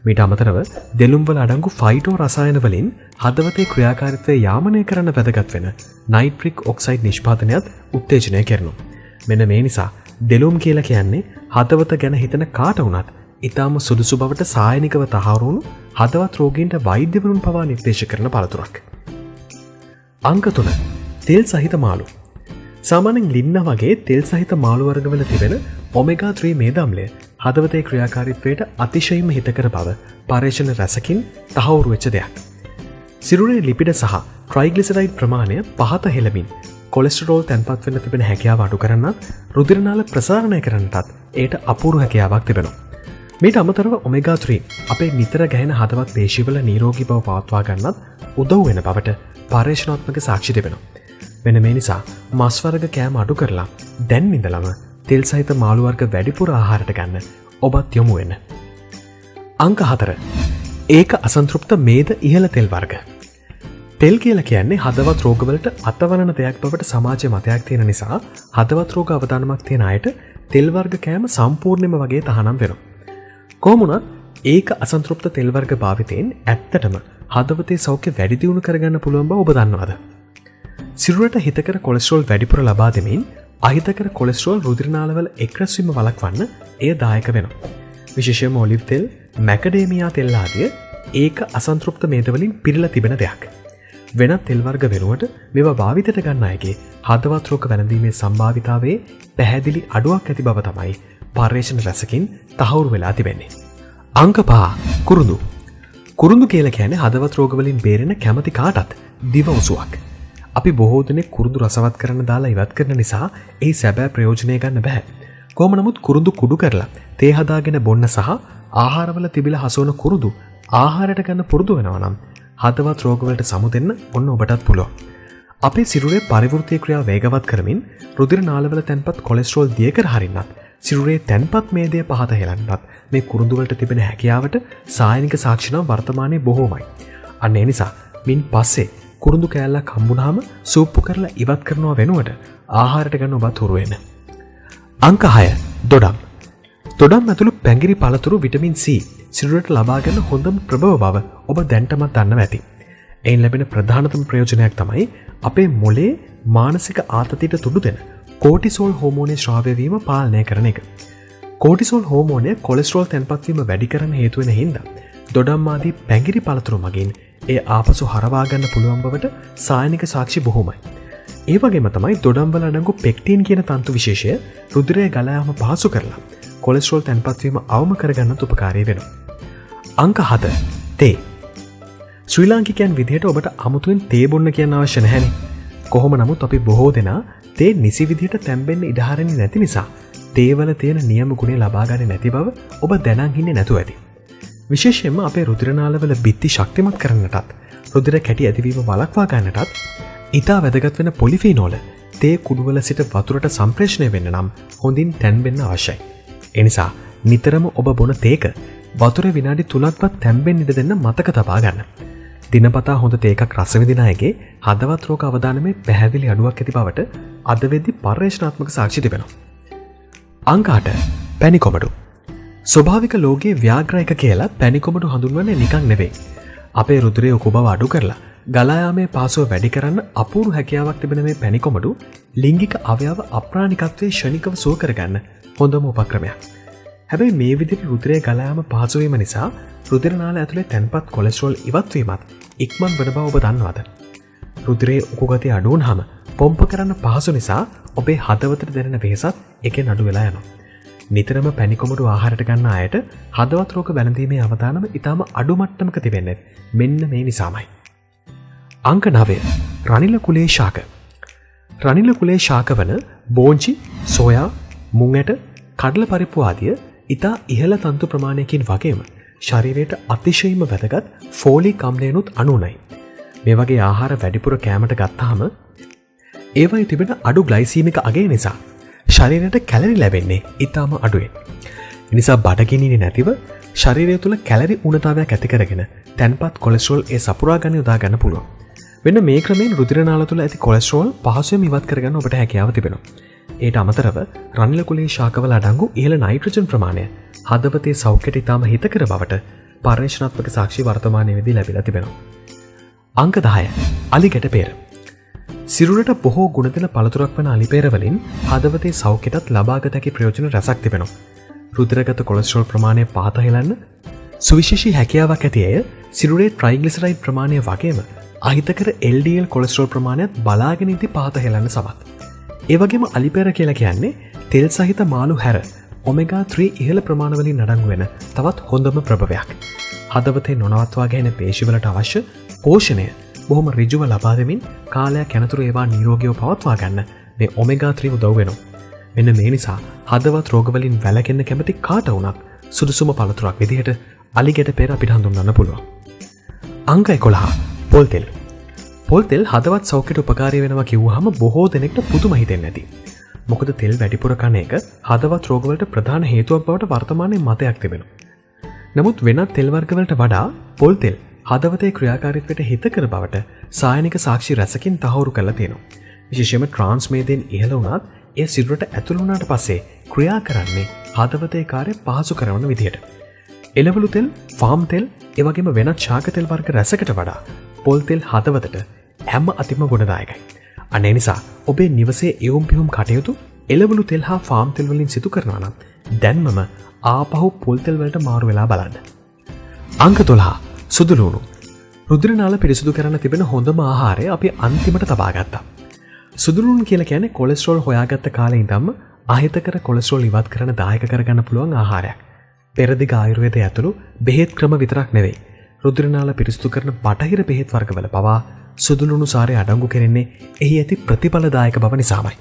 මීට අමතරව දෙලුම් වල අඩංගු ෆයිටෝ රසායන වලින් හදවතේ ක්‍රියාකාරීත්වය යාමනය කරන්න වැදගත් වෙන නයිට්‍රික් ඔක්සයිඩ් නිෂ්පාදනයත් උත්තේජනය කරනවා. මෙන්න මේ නිසා දෙලුම් කියලා කියන්නේ හදවත ගැන හිතන කාට වුණත් ඊටාම සුදුසු බවට සායනිකව තහවුරු වුණු හදවත් රෝගීන්ට වෛද්‍යවරුන් පවා නිර්දේශ කරන පළතුරක්. අංක 3 තෙල් සහිත මාළු. සාමාන්‍යයෙන් ලින්න වගේ තෙල් සහිත මාළු වර්ගවල තිබෙන ඔමෙගා 3 මේද අම්ලය හදවතේ ක්‍රියාකාරීත්වයට අතිශයින්ම හිතකර බව පර්යේෂණ රසකින් තහවුරු වෙච්ච දෙයක්. සිරුරේ ලිපිඩ සහ ට්‍රයිග්ලිසරයිඩ් ප්‍රමාණය පහත හෙළමින් කොලෙස්ටරෝල් තැන්පත් වෙන්න තිබෙන හැකියාව අඩු කරන්නත් රුධිර නාල ප්‍රසාරණය කරන්නටත් ඒට අපූර්ව හැකියාවක් තිබෙනවා. මේට අමතරව ඔමෙගා 3 අපේ නිතර ගැහෙන හදවත් පේශිවල නිරෝගී බව පවත්වා ගන්නත් උදව් වෙන බවට පර්යේෂණාත්මක සාක්ෂි තිබෙනවා. මෙන්න මේ නිසා මස් වර්ග කෑම අඩු කරලා දැන් ඉඳලම තෙල් සහිත මාළු වර්ග වැඩිපුර ආහාරයට ගන්න ඔබත් යොමු වෙන්න. අංක 4 ඒක අසන්තෘප්ත මේද ඉහළ තෙල් වර්ග. තෙල් කියලා කියන්නේ හදවත් රෝගවලට අතවරන දෙයක් බවට සමාජයේ මතයක් තියෙන නිසා හදවත් රෝග අවදානමක් තියෙන අයට තෙල් වර්ග කෑම සම්පූර්ණයෙන්ම වගේ තහනම් වෙනවා. කොහොම වුණත් ඒක අසන්තෘප්ත තෙල් වර්ග භාවිතයෙන් ඇත්තටම හදවතේ සෞඛ්‍ය වැඩි දියුණු කරගන්න පුළුවන් බව ඔබ දන්නවද? සිරුරට හිතකර කොලෙස්ටරෝල් වැඩිපුර ලබා දෙමින් අහිතකර කොලෙස්ටරෝල් රුධිර නාලවල එක්රැස් වීම වළක්වන්න එය දායක වෙනවා. විශේෂයෙන්ම ඔලිව් තෙල්, මැකඩේමියා තෙල් ආදිය ඒක අසන්තෘප්ත මේද වලින් පිරීලා තිබෙන දෙයක්. වෙනත් තෙල් වර්ග වෙනුවට මේවා භාවිතයට ගන්න අයගේ හදවත් රෝග වැළඳීමේ සම්භාවිතාවයේ පැහැදිලි අඩුවක් ඇති බව තමයි පර්යේෂණ රසකින් තහවුරු වෙලා තිබෙන්නේ. අංක 5 කුරුඳු. කුරුඳු කියලා කියන්නේ හදවත් රෝග වලින් බේරෙන කැමැති කාටත් දිව උසුවක්. අපි බොහෝ දෙනෙක් කුරුඳු රසවත් කරන්න දාලා ඉවත් කරන නිසා ඒ සැබෑ ප්‍රයෝජනය ගන්න බෑ. කොහොම නමුත් කුරුඳු කුඩු කරලා තේ හදාගෙන බොන්න සහ ආහාරවල තිබිලා හසුවන කුරුඳු ආහාරයට ගන්න පුරුදු වෙනවා නම් හදවත් රෝගවලට සමුදෙන්න ඔන්න ඔබටත් පුළුවන්. අපේ සිරුරේ පරිවෘත්තීය ක්‍රියා වේගවත් කරමින් රුධිර නාලවල තැන්පත් කොලෙස්ටරෝල් දියකර හරින්නත් සිරුරේ තැන්පත් මේදය පහත හෙලන්නත් මේ කුරුඳු වලට තිබෙන හැකියාවට සායනික සාක්ෂි නම් වර්තමානයේ බොහෝමයි. අන්න ඒ නිසා මින් පස්සේ කුරුඳු කෑල්ලක් හම්බුනහම සූප්පු කරලා ඉවත් කරනවා වෙනුවට ආහාරයට ගන්න ඔබත් හුරු වෙන්න. අංක 6 දොඩම්. දොඩම් ඇතුළු පැංගිරි පළතුරු විටමින් C සිරුරට ලබා ගන්න හොඳම ප්‍රබව බව ඔබ දැන්ටමත් දන්නවා ඇති. එයින් ලැබෙන ප්‍රධානතම ප්‍රයෝජනයක් තමයි අපේ මොළේ මානසික ආතතියට තුඩු දෙන කෝටිසෝල් හෝමෝනයේ ශ්‍රාව්‍ය වීම පාලනය කරන එක. කෝටිසෝල් හෝමෝනය කොලෙස්ටරෝල් තැන්පත් වීම වැඩි කරන්න හේතු වෙන හින්දා දොඩම් ආදී පැංගිරි පළතුරු මගින් ඒ ආපසු හරවා ගන්න පුළුවන් බවට සායනික සාක්ෂි බොහෝමයි. ඒ වගේම තමයි දොඩම් වල අඩංගු පෙක්ටින් කියන තන්තු විශේෂය රුධිරයේ ගලා යාම පහසු කරලා කොලෙස්ටරෝල් තැන්පත් වීම අවම කරගන්නත් උපකාරී වෙනවා. අංක 7 තේ. ශ්‍රී ලාංකිකයන් විදිහට ඔබට අමුතුවෙන් තේ බොන්න කියන්න අවශ්‍ය නැහැනේ. කොහොම නමුත් අපි බොහෝ දෙනා තේ නිසි විදිහට තැම්බෙන්න ඉඩ හරින්නේ නැති නිසා තේවල තියෙන නියම ගුණය ලබා ගන්නේ නැති බව ඔබ දැනන් ඉන්නේ නැතුව ඇති. විශේෂයෙන්ම අපේ රුධිර නාලවල බිත්ති ශක්තිමත් කරන්නටත් රුධිර කැටි ඇතිවීම වළක්වා ගන්නටත් ඉතා වැදගත් වෙන පොලිෆීනෝල තේ කුඩුවල සිට වතුරට සම්ප්‍රේෂණය වෙන්න නම් හොඳින් තැන්බෙන්න අවශ්‍යයි. එනිසා නිතරම ඔබ බොන තේක වතුර විනාඩි 3ක්වත් තැම්බෙන්න ඉඩ දෙන්න මතක තබා ගන්න. දිනපතා හොඳ තේකක් රස විඳින අයගේ හදවත් රෝග අවදානමේ පැහැදිලි අඩුවක් ඇති බවට අද වෙද්දි පර්යේෂණාත්මක සාක්ෂි තිබෙනවා. අංක 8 පැණිකොමඩු. ස්වභාවික ලෝකයේ ව්‍යාග්‍රා එක කියලා පැණිකොමඩු හඳුන්වන්නේ නිකන් නෙවෙයි. අපේ රුධිරයේ උකුබව අඩු කරලා ගලායාමේ පාසුව වැඩි කරන්න අපූරු හැකියාවක් තිබෙන මේ පැණිකොමඩු ලිංගික අවයව අප්‍රාණිකත්වයේ ක්ෂණිකව සුව කරගන්න හොඳම උපක්‍රමයක්. හැබැයි මේ විදිහට රුධිරයේ ගලායාම පහසු වීම නිසා රුධිර නාල ඇතුලේ තැන්පත් කොලෙස්ටරෝල් ඉවත් වීමත් ඉක්මන් වෙන බව ඔබ දන්නවද? රුධිරයේ උකු ගතිය අඩු වුනහම පොම්ප කරන්න පහසු නිසා ඔබේ හදවතට දැනෙන වෙහසත් එකෙන් අඩු වෙලා යනවා. නිතරම පැණිකොමඩු ආහාරයට ගන්න අයට හදවත් රෝග වැළඳීමේ අවදානම ඉතාම අඩු මට්ටමක තිබෙන්නේ මෙන්න මේ නිසාමයි. අංක 9. රනිල කුලේ ශාක. රනිල කුලේ ශාක වන බෝංචි, සෝයා, මුං ඇට, කඩල පරිප්පු ආදිය ඉතා ඉහළ තන්තු ප්‍රමාණයකින් වගේම ශරීරයට අතිශයින්ම වැදගත් ෆෝලික් අම්ලයනුත් අණුයි. මේ වගේ ආහාර වැඩිපුර කෑමට ගත්තාම ඒවයි තිබෙන අඩු ග්ලයිසීමික අගය නිසා ශරීරයට කැලරි ලැබෙන්නේ ඉතාම අඩුවෙන්. එනිසා බඩගිනින්නේ නැතිව ශරීරය තුළ කැලරි උණතාවයක් ඇති කරගෙන තැන්පත් කොලෙස්ටරෝල් ඒ සපුරා ගන්න යොදා ගන්න පුළුවන්. මෙන්න මේ ක්‍රමයෙන් රුධිර නාල තුළ ඇති කොලෙස්ටරෝල් පහසුවෙන් ඉවත් කරගන්න ඔබට හැකියාව තිබෙනවා. ඒට අමතරව රනිල කුලේ ශාකවල අඩංගු ඉහළ නයිට්‍රජන් ප්‍රමාණය හදවතේ සෞඛ්‍යයට ඉතාම හිතකර බවට පර්යේෂණාත්මක සාක්ෂි වර්තමානයේදී ලැබිලා තිබෙනවා. අංක 10. අලිගැට පෙර. සිරුරට බොහෝ ගුණ දෙන පළතුරක් වන අලිපෙර වලින් හදවතේ සෞඛ්‍යයටත් ලබාගත හැකි ප්‍රයෝජන රැසක් තිබෙනවා. රුධිරගත කොලෙස්ටරෝල් ප්‍රමාණය පහත හෙලන්න සුවිශේෂී හැකියාවක් ඇති අය සිරුරේ ට්‍රයිග්ලිසරයිඩ් ප්‍රමාණය වගේම අහිතකර LDL කොලෙස්ටරෝල් ප්‍රමාණයත් බලාගෙන ඉඳි පහත හෙලන්න සමත්. ඒ වගේම අලිපෙර කියලා කියන්නේ තෙල් සහිත මාළු හැර ඔමෙගා 3 ඉහළ ප්‍රමාණ වලින් අඩංගු වෙන තවත් හොඳම ප්‍රභවයක්. හදවතේ නොනවත්වා ගැහෙන පේශිවලට අවශ්‍ය පෝෂණය බොහොම ඍජුව ලබා දෙමින් කාලයක් යනතුරු ඒවා නිරෝගීව පවත්වා ගන්න මේ ඔමෙගා 3 උදව් වෙනවා. මෙන්න මේ නිසා හදවත් රෝග වලින් වැළකෙන්න කැමති කාට වුණත් සුදුසුම පළතුරක් විදිහට අලිගැට පෙර අපිට හඳුන්වන්න පුළුවන්. අංක 11. පොල් තෙල්. පොල් තෙල් හදවත් සෞඛ්‍යයට උපකාරී වෙනවා කිව්වහම බොහෝ දෙනෙක්ට පුදුම හිතෙන්නේ නැති. මොකද තෙල් වැඩිපුර කන එක හදවත් රෝගවලට ප්‍රධාන හේතුවක් බවට වර්තමානයේ මතයක් තිබෙනවා. නමුත් වෙනත් තෙල් වර්ගවලට වඩා පොල් තෙල් හදවතේ ක්‍රියාකාරීත්වයට හිතකර බවට සායනික සාක්ෂි රැසකින් තහවුරු කරලා තියෙනවා. විශේෂයෙන්ම ට්‍රාන්ස්මේදෙන් ඉහළ වුණත් ඒ සිරුරට ඇතුළු වුණාට පස්සේ ක්‍රියා කරන්නේ හදවතේ කාර්ය පහසු කරන විදියට. එළවලු තෙල්, ෆාම් තෙල්, ඒ වගේම වෙනත් ශාක තෙල් වර්ග රැසකට වඩා පොල් තෙල් හදවතට හැම අතිම ගුණදායකයි. අනේ නිසා ඔබේ නිවසේ එවුම් පිහුම් කටයුතු එළවලු තෙල් හා ෆාම් තෙල් වලින් සිදු කරනවා නම් දැන්මම ආපහු පොල් තෙල් වලට මාරු වෙලා බලන්න. අංක 12. සුදු ලුණු. රුධිර නාල පිරිසිදු කරන්න තිබෙන හොඳම ආහාරය අපි අන්තිමට තබා ගත්තා. සුදු ලුණු කියලා කියන්නේ කොලෙස්ටරෝල් හොයාගත්ත කාලේ ඉඳන්ම අහිතකර කොලෙස්ටරෝල් ඉවත් කරන දායක කරගන්න පුළුවන් ආහාරයක්. පෙරදිග ආයුර්වේදය ඇතුළු බෙහෙත් ක්‍රම විතරක් නෙවෙයි. රුධිර නාල පිරිසිදු කරන බටහිර බෙහෙත් වර්ගවල පවා සුදු ලුණු සාරය අඩංගු කෙරෙන්නේ එහි ඇති ප්‍රතිඵලදායක බව නිසාමයි.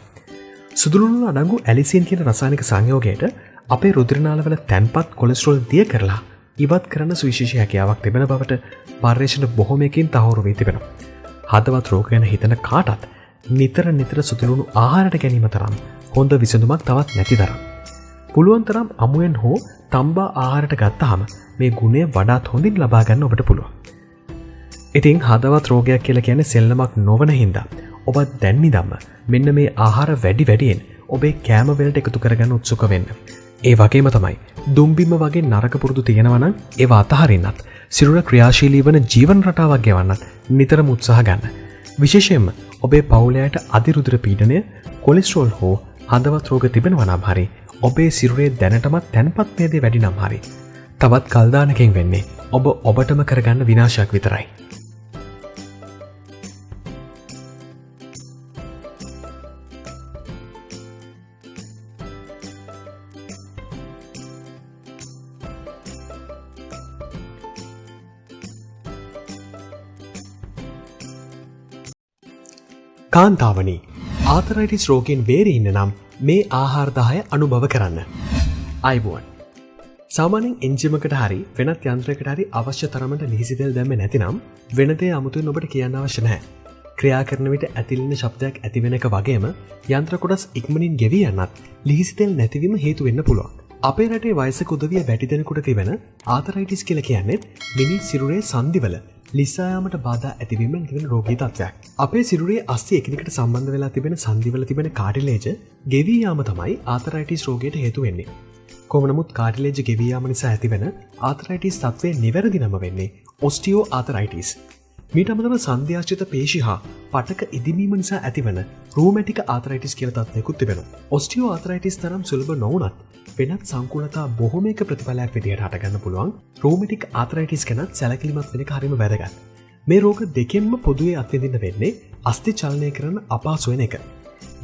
සුදු ලුණු අඩංගු ඇලිසින් කියන රසායනික සංයෝගයට අපේ රුධිර නාලවල තැන්පත් කොලෙස්ටරෝල් දිය කරලා ඉවත් කරන සුවිශේෂී හැකියාවක් තිබෙන බවට පර්යේෂණ බොහොමයකින් තහවුරු වී තිබෙනවා. හදවත් රෝග ගැන හිතන කාටත් නිතර සුදු ලුණු ආහාරයට ගැනීම තරම් හොඳ විසඳුමක් තවත් නැති තරම්. පුළුවන් තරම් අමුයෙන් හෝ තම්බා ආහාරයට ගත්තාම මේ ගුණය වඩාත් හොඳින් ලබා ගන්න ඔබට පුළුවන්. ඉතින් හදවත් රෝගයක් කියලා කියන්නේ සෙල්ලමක් නොවන හින්දා ඔබ දැන් නිදම්ම මෙන්න මේ ආහාර වැඩියෙන් ඔබේ කෑම වලට එකතු කරගන්න උත්සුක වෙන්න. ඒ වගේම තමයි දුම්බිම වගේ නරක පුරුදු තියෙනවා නම් ඒවා අතහරින්නත් සිරුර ක්‍රියාශීලී වන ජීවන රටාවක් ගෙවන්නත් නිතරම උත්සාහ ගන්න. විශේෂයෙන්ම ඔබේ පවුලයට අධිරුධිර පීඩනය, කොලෙස්ටරෝල් හෝ හදවත් රෝග තිබෙනවා නම් හරි ඔබේ සිරුරේ දැනටමත් තැන්පත් වේදේ වැඩි නම් හරි තවත් කල් දානකින් වෙන්නේ ඔබටම කරගන්න විනාශයක් විතරයි. කාන්තාවනි, ආතරයිටිස් රෝගයෙන් බේරී ඉන්න නම් මේ ආහාර 10 අනුභව කරන්න. අයිබෝන්. සාමාන්‍යයෙන් එන්ජිමකට හරි වෙනත් යන්ත්‍රයකට හරි අවශ්‍ය තරමට ලිහිසි තෙල් දැම්මේ නැතිනම් වෙන දේ අමුතුවෙන් ඔබට කියන්න අවශ්‍ය නැහැ. ක්‍රියා කරන විට ඇතිලෙන ශබ්දයක් ඇති වෙන එක වගේම යන්ත්‍ර කොටස් ඉක්මනින් ගෙවී යන්නත් ලිහිසි තෙල් නැතිවීම හේතු වෙන්න පුළුවන්. අපේ රටේ වයසක උදවිය වැඩි දෙනෙකුට තිබෙන ආතරයිටිස් කියලා කියන්නේ මිනි සිරුරේ සංදිවල ලිස්සායාමට බාධා ඇතිවීමෙන් තිබෙන රෝගී තත්ත්වයක්. අපේ සිරුරේ අස්ථි එකිනෙකට සම්බන්ධ වෙලා තිබෙන සංදිවල තිබෙන කාටිලේජ ගෙවී යාම තමයි ආතරයිටිස් රෝගයට හේතු වෙන්නේ. කොහොම නමුත් කාටිලේජ ගෙවී යාම නිසා ඇතිවෙන ආතරයිටිස් තත්ත්වයේ නිවැරදි නම වෙන්නේ ඔස්ටියෝ ආතරයිටිස්. මීට අමතරව සංධ්‍යාශ්‍රිත පේශි හා පටක ඉදිමීම නිසා ඇතිවන රූමැටික ආතරයිටිස් කියලා තත්ත්වයකුත් තිබෙනවා. ඔස්ටියෝ ආතරයිටිස් තරම් සුලභ නොවුනත් වෙනත් සංකූලතා බොහොමයක ප්‍රතිඵලයක් විදිහට හටගන්න පුළුවන් රූමැටික් ආතරයිටිස් ගැනත් සැලකිලිමත් වෙන එක හරිම වැදගත්. මේ රෝග දෙකෙන්ම පොදුවේ අත්විඳින්න වෙන්නේ අස්ථි චලනය කරන අපහසු වෙන එක.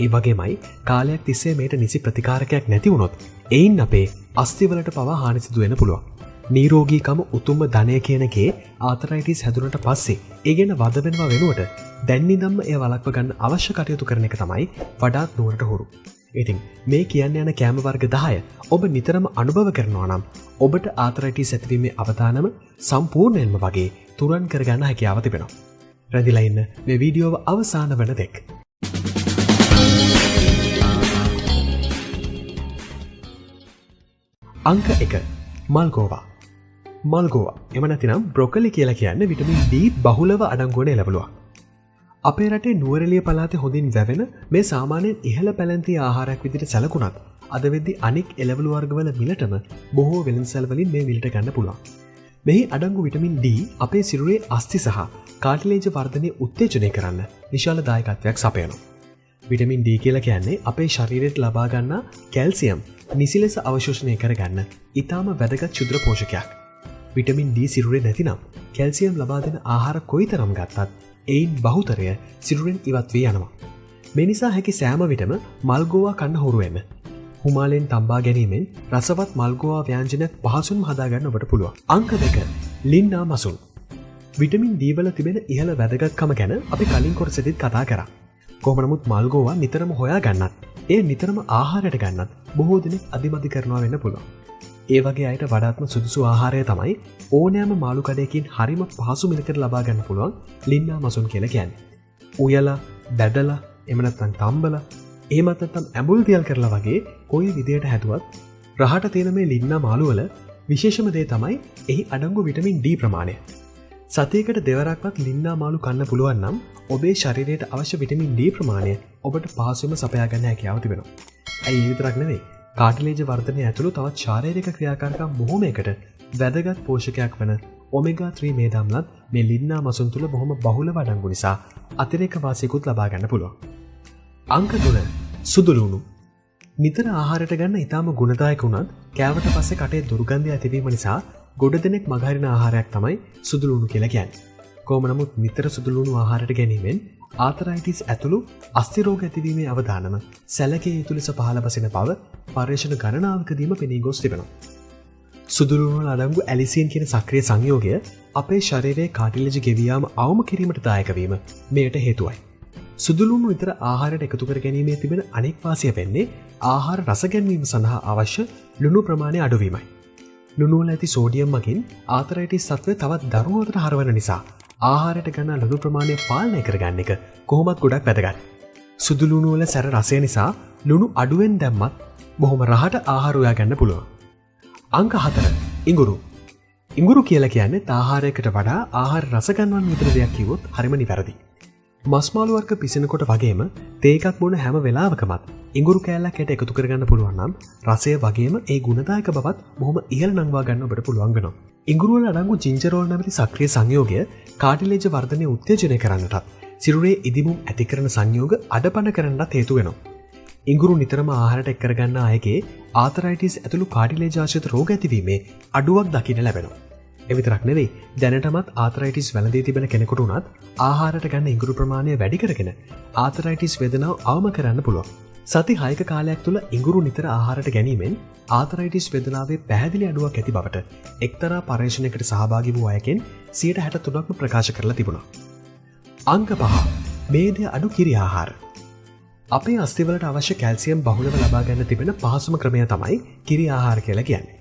ඒ වගේමයි කාලයක් තිස්සේ මේට නිසි ප්‍රතිකාරකයක් නැති වුණොත් එයින් අපේ අස්ථිවලට පවා හානි සිදු වෙන්න පුළුවන්. නීරෝගීකම උතුම්ම ධනය කියනකේ ආතරයිටිස් හැදුනට පස්සේ ඒ ගැන වද වෙනවා වෙනුවට දැන් ඉඳන්ම එය වළක්ව ගන්න අවශ්‍ය කටයුතු කරන එක තමයි වඩාත් නුවරට හුරු. ඉතින් මේ කියන්න යන කෑම වර්ග 10 ඔබ නිතරම අනුභව කරනවා නම් ඔබට ආතරයිටිස් ඇතිවීමේ අවදානම සම්පූර්ණයෙන්ම වගේ තුරන් කරගන්න හැකියාව තිබෙනවා. රැඳිලා ඉන්න මේ වීඩියෝව අවසාන වන තෙක්. අංක 1 මල්ගෝවා. මල්ගෝවා එම නැතිනම් බ්‍රොකලි කියලා කියන්නේ විටමින් D බහුලව අඩංගු වන එළවලුවක්. අපේ රටේ නුවරඑළිය පළාතේ හොඳින් වැවෙන මේ සාමාන්‍යයෙන් ඉහළ පැලැන්තිය ආහාරයක් විදිහට සැලකුණත් අද වෙද්දී අනෙක් එළවලු වර්ගවල මිලටම බොහෝ වෙළඳසැල් වලින් මේ මිලට ගන්න පුළුවන්. මෙහි අඩංගු විටමින් D අපේ සිරුරේ අස්ථි සහ කාටිලේජ වර්ධනය උත්තේජනය කරන්න විශාල දායකත්වයක් සපයනවා. විටමින් D කියලා කියන්නේ අපේ ශරීරයට ලබා ගන්නා කැල්සියම් නිසි ලෙස අවශෝෂණය කරගන්න ඊටාම වැදගත් ක්ෂුද්‍ර පෝෂකයක්. විටමින් D සිරුරේ නැතිනම් කැල්සියම් ලබා දෙන ආහාර කොයිතරම් ගත්තත් එයින් බහුතරය සිරුරෙන් ඉවත් වී යනවා. මේ නිසා හැකි සෑම විටම මල්ගෝවා කන්න හුරු වෙන්න. හුමාලෙන් තම්බා ගැනීමෙන් රසවත් මල්ගෝවා ව්‍යංජනයක් පහසුවෙන්ම හදාගන්න ඔබට පුළුවන්. අංක 2 ලින්නා මසුන්. විටමින් D වල තිබෙන ඉහළ වැදගත්කම ගැන අපි කලින් කොටසෙදිත් කතා කරා. කොහොම නමුත් මල්ගෝවා නිතරම හොයා ගන්නත් එය නිතරම ආහාරයට ගන්නත් බොහෝ දෙනෙක් අදිමදි කරනවා වෙන්න පුළුවන්. ඒ වගේ අයට වඩාත්ම සුදුසු ආහාරය තමයි ඕනෑම මාළු කඩයකින් හරිම පහසු මිලකට ලබා ගන්න පුළුවන් ලින්නා මසුන් කියලා කියන්නේ. උයලා, බැදලා, එහෙම නැත්නම් තම්බලා, එහෙමත් නැත්නම් ඇඹුල් දියල් කරලා වගේ කොයි විදියට හැදුවත් රහට තියෙන මේ ලින්නා මාළු වල විශේෂම දේ තමයි එහි අඩංගු විටමින් D ප්‍රමාණය. සතියකට දෙවරක්වත් ලින්නා මාළු කන්න පුළුවන් නම් ඔබේ ශරීරයට අවශ්‍ය විටමින් D ප්‍රමාණය ඔබට පහසුවෙන්ම සපයා ගන්න හැකියාව තිබෙනවා. ඇයි ඒ විතරක් නෙවෙයි කාටිලේජ වර්ධනය ඇතුළු තවත් ශාරීරික ක්‍රියාකාරකම් බොහෝමයකට වැදගත් පෝෂකයක් වන ඔමෙගා 3 මේදාම්ලත් මේ ලින්නා මසුන් තුළ බොහොම බහුලව අඩංගු නිසා අතිරේක වාසියකුත් ලබා ගන්න පුළුවන්. අංක 3 සුදුලුණු. නිතර ආහාරයට ගන්න ඊටාම ගුණදායක වුණත් කෑවට පස්සේ කටේ දුර්ගන්ධය ඇතිවීම නිසා ගොඩ දෙනෙක් මගහරින ආහාරයක් තමයි සුදුලුණු කියලා කියන්නේ. කොහොම නමුත් නිතර සුදුලුණු ආහාරයට ගැනීමෙන් ආතරයිටිස් ඇතුළු අස්ථි රෝග ඇතිවීමේ අවදානම සැලකිය යුතු ලෙස පහළ බසින බව පර්යේෂණ ගණනාවකදීම පෙනී ගොස් තිබෙනවා. සුදුලුණු වල අඩංගු ඇලිසින් කියන සක්‍රිය සංයෝගය අපේ ශරීරයේ කාටිලේජ ගෙවියාම අවම කිරීමට දායක වීම මෙයට හේතුවයි. සුදුලුණු නිතර ආහාරයට එකතු කර ගැනීමේ තිබෙන අනෙක් වාසිය වෙන්නේ ආහාර රස ගැන්වීම සඳහා අවශ්‍ය ලුණු ප්‍රමාණය අඩුවීමයි. ලුණු වල ඇති සෝඩියම් මගින් ආතරයිටිස් සත්වය තවත් දරුණුවට හරවන නිසා ආහාරයට ගන්න ලුණු ප්‍රමාණය පාලනය කරගන්න එක කොහොමත් ගොඩක් වැදගත්. සුදු ලුණු වල සැර රසය නිසා ලුණු අඩුවෙන් දැම්මත් බොහොම රහට ආහාර උයා ගන්න පුළුවන්. අංක 4 ඉඟුරු. ඉඟුරු කියලා කියන්නේ ආහාරයකට වඩා ආහාර රස ගන්නවන විතර දෙයක් කිව්වොත් හරිම නිවැරදි. මස් මාළු වර්ග පිසෙනකොට වගේම තේ එකක් බොන හැම වෙලාවකමත් ඉඟුරු කෑල්ලක් යට එකතු කරගන්න පුළුවන් නම් රසය වගේම ඒ ගුණදායක බවත් බොහොම ඉහළ නංවා ගන්න ඔබට පුළුවන් වෙනවා. ඉඟුරු වල අඩංගු ජින්ජරෝල් නැමැති සක්‍රිය සංයෝගය කාටිලේජ වර්ධනය උත්තේජනය කරන්නටත් සිරුරේ ඉදිමුම් ඇති කරන සංයෝග අඩපණ කරන්නත් හේතු වෙනවා. ඉඟුරු නිතරම ආහාරයට එක් කරගන්න අයගේ ආතරයිටිස් ඇතුළු කාටිලේජ ආශ්‍රිත රෝග ඇතිවීමේ අඩුවක් දකින්න ලැබෙනවා. එවිතරක් නෙවෙයි දැනටමත් ආතරයිටිස් වැළඳී තිබෙන කෙනෙකුට උනත් ආහාරයට ගන්න ඉඟුරු ප්‍රමාණය වැඩි කරගෙන ආතරයිටිස් වේදනාව අවම කරන්න පුළුවන්. සති 6ක කාලයක් තුළ ඉඟුරු නිතර ආහාරයට ගැනීමෙන් ආතරයිටිස් වේදනාවේ පැහැදිලි අඩුවක් ඇති බවට එක්තරා පර්යේෂණයකට සහභාගී වූ අයගෙන් 63%ක්ම ප්‍රකාශ කරලා තිබුණා. අංක 5 මේදය අඩු කිරි ආහාර. අපේ අස්ථිවලට අවශ්‍ය කැල්සියම් බහුලව ලබා ගන්න තිබෙන පහසුම ක්‍රමය තමයි කිරි ආහාර කියලා කියන්නේ.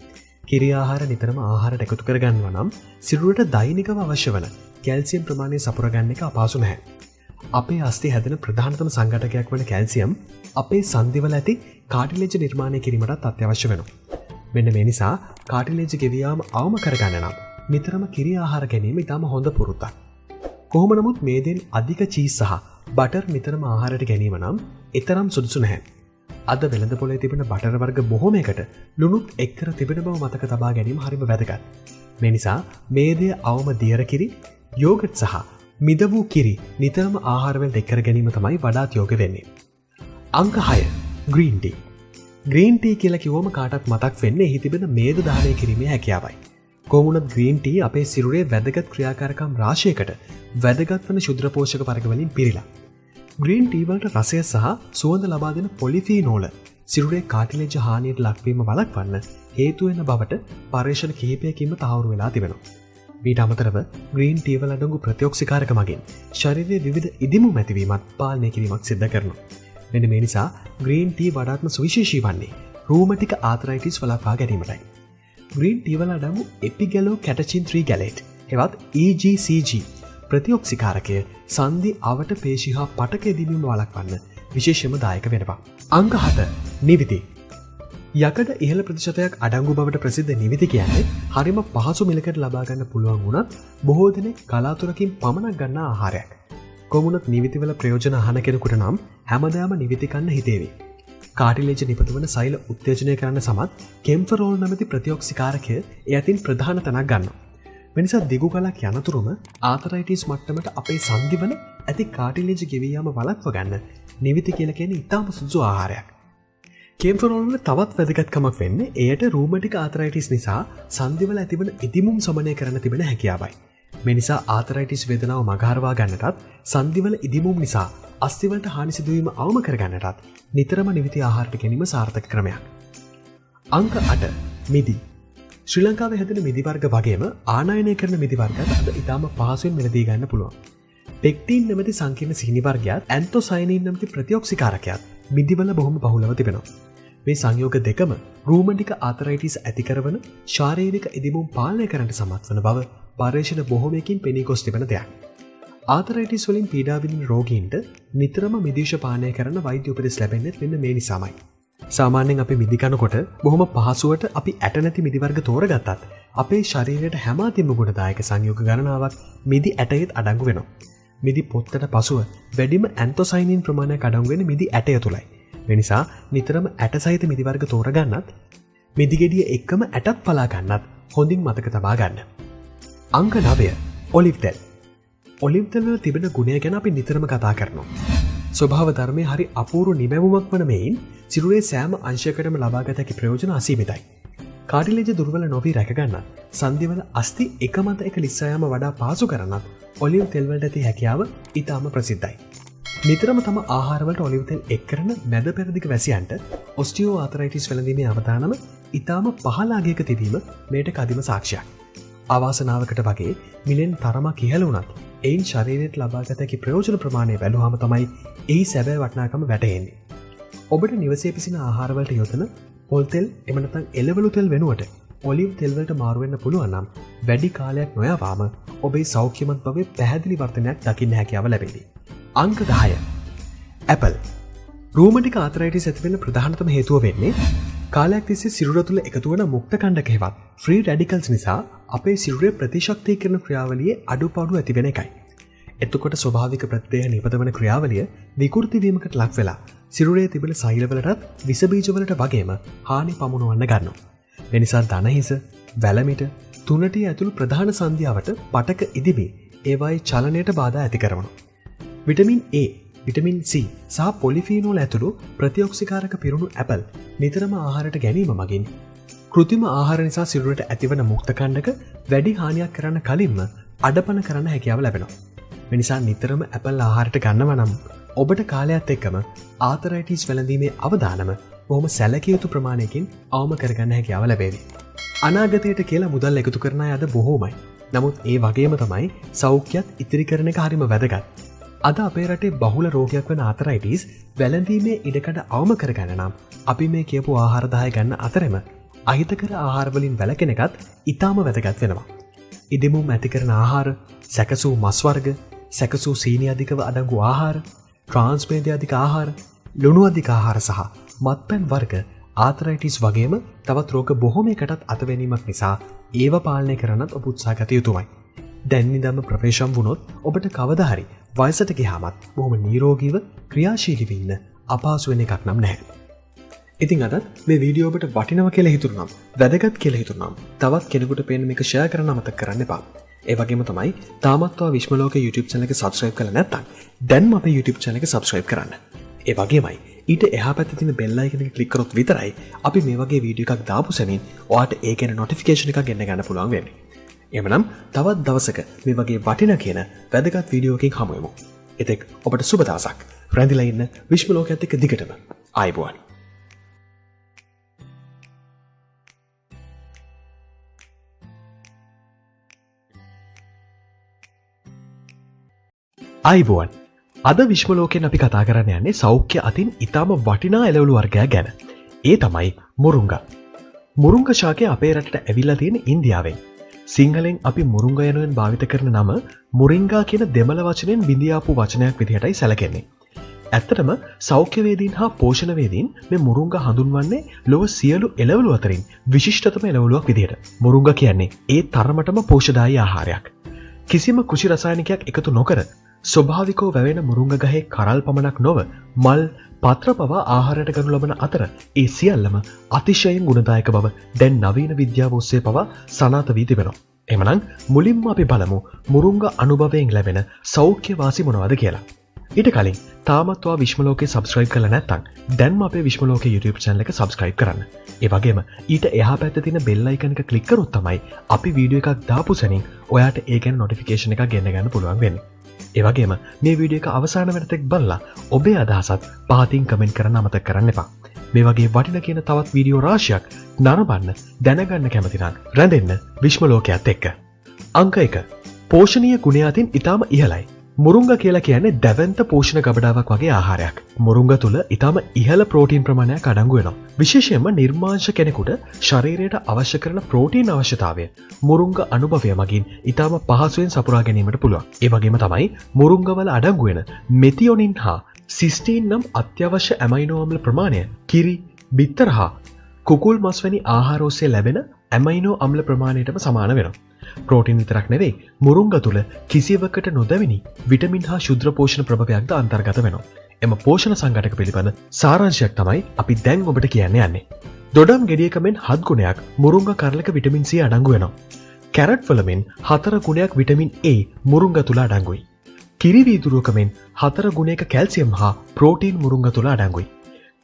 කිරි ආහාර නිතරම ආහාරයට එකතු කරගන්නවා නම් සිරුරට දෛනිකව අවශ්‍ය වන කැල්සියම් ප්‍රමාණය සපුරගන්න එක අපහසු නැහැ. අපේ අස්ථි හැදෙන ප්‍රධානතම සංඝටකයක් වන කැල්සියම් අපේ සන්ධිවල ඇති කාටිලේජ නිර්මාණය කිරීමටත් අත්‍යවශ්‍ය වෙනවා. මෙන්න මේ නිසා කාටිලේජ ගෙවියාම අවම කරගන්න නම් නිතරම කිරි ආහාර ගැනීම ඉතාම හොඳ පුරුද්දක්. කොහොම නමුත් මේදෙන් අධික චීස් සහ බටර් නිතරම ආහාරයට ගැනීම නම් එතරම් සුදුසු නැහැ. අද වෙළඳ පොලේ තිබෙන බටර් වර්ග බොහෝමයකට ලුණුත් එක්කර තිබෙන බව මතක තබා ගැනීම හරිම වැදගත්. මේ නිසා මේදය අවම දියර කිරි, යෝගට් සහ මිද වූ කිරි නිතරම ආහාරවල දෙකර ගැනීම තමයි වඩාත් යෝග වෙන්නේ. අංක 6 ග්‍රීන් ටී. ග්‍රීන් ටී කියලා කිව්වම කාටත් මතක් වෙන්නේ එහි තිබෙන මේද දහනය කිරීමේ හැකියාවයි. කොහොමුණත් ග්‍රීන් ටී අපේ සිරුරේ වැදගත් ක්‍රියාකාරකම් රාශියකට වැදගත් වන ශුද්ධ පෝෂක වර්ග වලින් පිරීලා. ග්‍රීන් ටී වලට රසය සහ සුවඳ ලබා දෙන පොලිෆීනෝල සිරුරේ කාටිලේජ් හානියට ලක්වීම වළක්වන්න හේතු වෙන බවට පර්යේෂණ කිහිපයකින්ම තහවුරු වෙලා තිබෙනවා. ඊට අමතරව ග්‍රීන් ටී වල අඩංගු ප්‍රතිඔක්සිකාරක මගින් ශරීරයේ විවිධ ඉදිමු මැතිවීමත් පාලනය කිරීමක් සිදු කරනවා. මෙන්න මේ නිසා ග්‍රීන් ටී වඩාත්ම සුවිශේෂී වන්නේ රූමටික් ආතරයිටිස් වළක්වා ගැනීමටයි. ග්‍රීන් ටී වල අඩංගු එපිගැලෝ කැටචින් 3 ගැලේට් එවත් EGCG ප්‍රතිඔක්සිකාරකය සන්ධි අවට පේශි හා පටක ඉදිමීම වළක්වන්න විශේෂම දායක වෙනවා. අංක 7 නිවිති. යකඩ ඉහළ ප්‍රතිශතයක් අඩංගු බවට ප්‍රසිද්ධ නිවිති කියන්නේ හරිම පහසු මිලකට ලබා ගන්න පුළුවන් වුණත් බොහෝ දෙනෙක් කලාතුරකින් පමණක් ගන්නා ආහාරයක්. කොමුණත් නිවිතිවල ප්‍රයෝජන අහන කෙනෙකුට නම් හැමදාම නිවිති කන්න හිතේවි. කාටිලේජ් නිපදවන සෛල උත්තේජනය කරන්න සමත් කෙම්ෆරෝල් නැමැති ප්‍රතිඔක්සිකාරකය එය අතින් ප්‍රධාන තැනක් ගන්නවා. මෙනිසා දිගු කලක් යනතුරුම ආතරයිටිස් මට්ටමට අපේ සන්ධිවල ඇති කාටිලේජ් ගෙවී යාම වළක්ව ගන්න නිවිති කියලා කියන්නේ ඉතාම සුදුසු ආහාරයක්. කෙම්ෆරෝල් වල තවත් වැදගත්කමක් වෙන්නේ එයට රූමටික් ආතරයිටිස් නිසා සන්ධිවල ඇතිවන ඉදිමුම් සමනය කරන්න තිබෙන හැකියාවයි. මේ නිසා ආතරයිටිස් වේදනාව මගහරවා ගන්නටත් සන්ධිවල ඉදිමුම් නිසා අස්ථිවලට හානි සිදුවීම අවම කර ගන්නටත් නිතරම නිවිති ආහාරට ගැනීම සාර්ථක ක්‍රමයක්. අංක 8 මිදි. ශ්‍රී ලංකාවේ හැදෙන මිදි වර්ග වගේම ආනයනය කරන මිදි වර්ගත් අද ඉතාම පහසුවෙන් මිලදී ගන්න පුළුවන්. පෙක්ටින් නැමැති සංකීර්ණ සීනි වර්ගයත් ඇන්තොසයනින් නැමැති ප්‍රතිඔක්සිකාරකයත් මිදිවල බොහොම බහුලව තිබෙනවා. මේ සංයෝග දෙකම රූමටික් ආතරයිටිස් ඇති කරන ශාරීරික ඉදිමුම් පාලනය කරන්නට සමත් වන බව පර්යේෂණ බොහෝමයකින් පෙනී ගොස් තිබෙන දෙයක්. ආතරයිටිස් වලින් පීඩා විඳින රෝගීන්ට නිතරම මිදිවිෂ පානය කරන වෛද්‍ය උපදෙස් ලැබෙන්නේ මෙන්න මේ නිසාමයි. සාමාන්‍යයෙන් අපි මිදි කනකොට බොහොම පහසුවට අපි ඇට නැති මිදි වර්ග තෝරගත්තත් අපේ ශරීරයට හැම අතින්ම ගුණදායක සංයෝග ගණනාවක් මිදි ඇටයේත් අඩංගු වෙනවා. මිදි පොත්තට පසුව වැඩිම ඇන්තොසයිනින් ප්‍රමාණයක් අඩංගු වෙන මිදි ඇටය තුලයි. මේ නිසා නිතරම ඇට සහිත මිදි වර්ග තෝරගන්නත් මිදි ගෙඩිය එක්කම ඇටත් පලා ගන්නත් හොඳින් මතක තබා ගන්න. අංක 9 ඔලිව් තෙල්. ඔලිව් තෙල් වල තිබෙන ගුණය ගැන අපි නිතරම කතා කරනවා. ස්වභාව ධර්මයේ හරි අපූර්ව නිමැවුමක් වන මේන් සිරුරේ සෑම අංශයකටම ලබාගත හැකි ප්‍රයෝජන අසීමිතයි. කාටිලේජ් දුර්වල නොවී රැකගන්නත් සන්ධිවල අස්ථි එක මත එක ලිස්සා යාම වඩා පහසු කරන්නත් ඔලිව් තෙල් වලට ඇති හැකියාව ඉතාම ප්‍රසිද්ධයි. නිතරම තම ආහාරවලට ඔලිව් තෙල් එක් කරන මැද පෙරදිග වැසියන්ට ඔස්ටියෝ ආතරයිටිස් වැළඳීමේ අවදානම ඉතාම පහළ අගයක තිබීම මේට කදිම සාක්ෂියක්. අවාසනාවකට වගේ මිලෙන් තරමක් ඉහළ වුණත් එයින් ශරීරයට ලබාගත හැකි ප්‍රයෝජන ප්‍රමාණය බැලුවාම තමයි එහි සැබෑ වටිනාකම වැටහෙන්නේ. ඔබට නිවසේ පිසින ආහාරවලට යොදන පොල් තෙල් එහෙම නැත්නම් එළවලු තෙල් වෙනුවට ඔලිව් තෙල් වලට මාරු වෙන්න පුළුවන් නම් වැඩි කාලයක් නොයවාම ඔබේ සෞඛ්‍යමත් භවයේ පැහැදිලි වර්ධනයක් දකින්න හැකියාව ලැබෙනවා. අංක 10 ඇපල්. රූමටික් ආතරයිටිස් ඇති වෙන ප්‍රධානතම හේතුව වෙන්නේ කාලයක් තිස්සේ සිරුර තුළ එකතු වන මුක්ත කණ්ඩක හෙවත් ෆ්‍රී රැඩිකල්ස් නිසා අපේ සිරුරේ ප්‍රතිශක්තිකරණ ක්‍රියාවලියේ අඩුපාඩු ඇති වෙන එකයි. එතකොට ස්වභාවික ප්‍රතිදේහ නිපදවන ක්‍රියාවලිය විකෘති වීමකට ලක් වෙලා සිරුරේ තිබෙන සෛලවලටත් විස බීජවලට වගේම හානි පමුණවන්න ගන්නවා. මේ නිසා දනහිස, වැලමිට, තුනටිය ඇතුළු ප්‍රධාන සංධියාවට පටක ඉදිමි ඒවායේ චලනයට බාධා ඇති කරනවා. විටමින් A, විටමින් C සහ පොලිෆීනෝල් ඇතුළු ප්‍රතිඔක්සිකාරක පිරුණු ඇපල් නිතරම ආහාරයට ගැනීම මගින් කෘතිම ආහාර නිසා සිරුරට ඇතිවන මුක්ත කණ්ඩක වැඩි හානියක් කරන්න කලින්ම අඩපණ කරන්න හැකියාව ලැබෙනවා. මේ නිසා නිතරම ඇපල් ආහාරයට ගන්නවා නම් ඔබට කාලයත් එක්කම ආතරයිටිස් වැළඳීමේ අවදානම බොහොම සැලකිය යුතු ප්‍රමාණයකින් අවම කරගන්න හැකියාව ලැබේවි. අනාගතයට කියලා මුදල් එකතු කරන අය අද බොහෝමයි. නමුත් ඒ වගේම තමයි සෞඛ්‍යයත් ඉතිරි කරන එක හරිම වැදගත්. අද අපේ රටේ බහුල රෝගයක් වන ආතරයිටිස් වැළඳීමේ ඉඩකඩ අවම කරගන්න නම් අපි මේ කියපු ආහාර 10 ගන්න අතරෙම අහිතකර ආහාර වලින් වැළකෙන එකත් ඉතාම වැදගත් වෙනවා. ඉදිමුම් ඇති කරන ආහාර, සැකසූ මස් වර්ග, සැකසූ සීනි අධිකව අඩංගු ආහාර, ට්‍රාන්ස්මේදිය අධික ආහාර, ලුණු අධික ආහාර සහ මත්පැන් වර්ග ආතරයිටිස් වගේම තවත් රෝග බොහෝමයකටත් අතවැනීමක් නිසා ඒව පාලනය කරන්නත් ඔබ උත්සාහ ගත යුතුමයි. දැන් නිදම්ම ප්‍රවේශම් වුණොත් ඔබට කවදා හරි වයසට ගියාමත් බොහොම නිරෝගීව ක්‍රියාශීලීව ඉන්න අපහසු වෙන එකක් නම් නැහැ. ඉතින් අදත් මේ වීඩියෝ ඔබට වටිනවා කියලා හිතුණා නම්, වැදගත් කියලා හිතුණා නම් තවත් කෙනෙකුට පේන්න මේක ෂෙයා කරන්න අමතක කරන්න එපා. ඒ වගේම තමයි තාමත් ඔයා විශ්මලෝක YouTube channel එක subscribe කරලා නැත්නම් දැන්ම අපේ YouTube channel එක subscribe කරන්න. ඒ වගේමයි ඊට එහා පැත්තේ තියෙන bell icon එක click කරොත් විතරයි අපි මේ වගේ වීඩියෝ එකක් දාපු සැනින් ඔයාට ඒ ගැන notification එකක් ගෙන්න ගන්න පුළුවන් වෙන්නේ. එhmenan තවත් දවසක මේ වගේ වටිනා කියන වැදගත් වීඩියෝ එකකින් හමු වෙමු. එතෙක් ඔබට සුබ දවසක්. රැඳිලා ඉන්න විශ්මලෝකයේත් එක්ක දිගටම ආයුබෝවන්. ආයුබෝවන්. අද විශ්මලෝකයෙන් අපි කතා කරන්න යන්නේ සෞඛ්‍ය අතින් ඉතාම වටිනා එළවලු වර්ගයක් ගැන. ඒ තමයි මුරුංගා. මුරුංගා ශාකය අපේ රටට ඇවිල්ලා තියෙන ඉන්දියාවෙන්. සිංහලෙන් අපි මුරුංගා යනුවෙන් භාවිත කරන නම මුරින්ගා කියන දෙමළ වචනයෙන් බිඳියාපු වචනයක් විදිහටයි සැලකෙන්නේ. ඇත්තටම සෞඛ්‍යවේදීන් හා පෝෂණවේදීන් මේ මුරුංගා හඳුන්වන්නේ ලොව සියලු එළවලු අතරින් විශිෂ්ටතම එළවලුවක් විදිහට. මුරුංගා කියන්නේ ඒ තරමටම පෝෂ්‍යදායී ආහාරයක්. කිසිම කෘෂි රසායනිකයක් එකතු නොකර ස්වභාවිකව වැවෙන මුරුංගා ගහේ කරල් පමණක් නොව මල් පත්‍ර පවා ආහාරයට ගනු ලබන අතර ඒ සියල්ලම අතිශයින් ගුණදායක බව දැන් නවීන විද්‍යාව ඔස්සේ පවා සනාථ වී තිබෙනවා. එහෙමනම් මුලින්ම අපි බලමු මුරුංගා අනුභවයෙන් ලැබෙන සෞඛ්‍ය වාසි මොනවද කියලා. ඊට කලින් තාමත් ඔයා විශ්මලෝකේ subscribe කරලා නැත්නම් දැන්ම අපේ විශ්මලෝකේ YouTube channel එක subscribe කරන්න. ඒ වගේම ඊට එහා පැත්තේ තියෙන bell icon එක click කරොත් තමයි අපි වීඩියෝ එකක් දාපු සැනින් ඔයාට ඒ ගැන notification එකක් ගෙන්න ගන්න පුළුවන් වෙන්නේ. ඒ වගේම මේ වීඩියෝ එක අවසාන වෙනතෙක් බලලා ඔබේ අදහසත් පහතින් කමෙන්ට් කරන්න අමතක කරන්න එපා. මේ වගේ වටිනා කියන තවත් වීඩියෝ රාශියක් නරඹන්න දැනගන්න කැමති නම් රැඳෙන්න විශ්මලෝකයේත් එක්ක. අංක 1. පෝෂණීය ගුණය අතින් ඊටාම ඉහළයි. මුරුංගා කියලා කියන්නේ දැවැන්ත පෝෂණ ගබඩාවක් වගේ ආහාරයක්. මුරුංගා තුල ඊටාම ඉහළ ප්‍රෝටීන් ප්‍රමාණයක් අඩංගු වෙනවා. විශේෂයෙන්ම නිර්මාංශ කෙනෙකුට ශරීරයට අවශ්‍ය කරන ප්‍රෝටීන් අවශ්‍යතාවය මුරුංගා අනුභවය මගින් ඊටාම පහසුවෙන් සපුරා ගැනීමට පුළුවන්. ඒ වගේම තමයි මුරුංගා වල අඩංගු වෙන මෙතියොනින් හා සිස්ටීන් නම් අත්‍යවශ්‍ය ඇමයිනෝ අම්ල ප්‍රමාණය කිරි, බිත්තර හා කුකුල් මස් වැනි ආහාර ඔස්සේ ලැබෙන ඇමයිනෝ අම්ල ප්‍රමාණයටම සමාන වෙනවා. ප්‍රෝටීන් විතරක් නෙවෙයි මුරුංගා තුල කිසිවකට නොදැවෙනි විටමින් හා ශුද්ධ පෝෂණ ප්‍රභවයක්ද අන්තර්ගත වෙනවා. එම පෝෂණ සංඝටක පිළිබඳ සාරාංශයක් තමයි අපි දැන් ඔබට කියන්න යන්නේ. දොඩම් ගෙඩියක මෙන් 7 ගුණයක් මුරුංගා කරලක විටමින් C අඩංගු වෙනවා. කැරට් වල මෙන් 4 ගුණයක් විටමින් A මුරුංගා තුල අඩංගුයි. කිරි වීදුරුවක මෙන් 4 ගුණයක කැල්සියම් හා ප්‍රෝටීන් මුරුංගා තුල අඩංගුයි.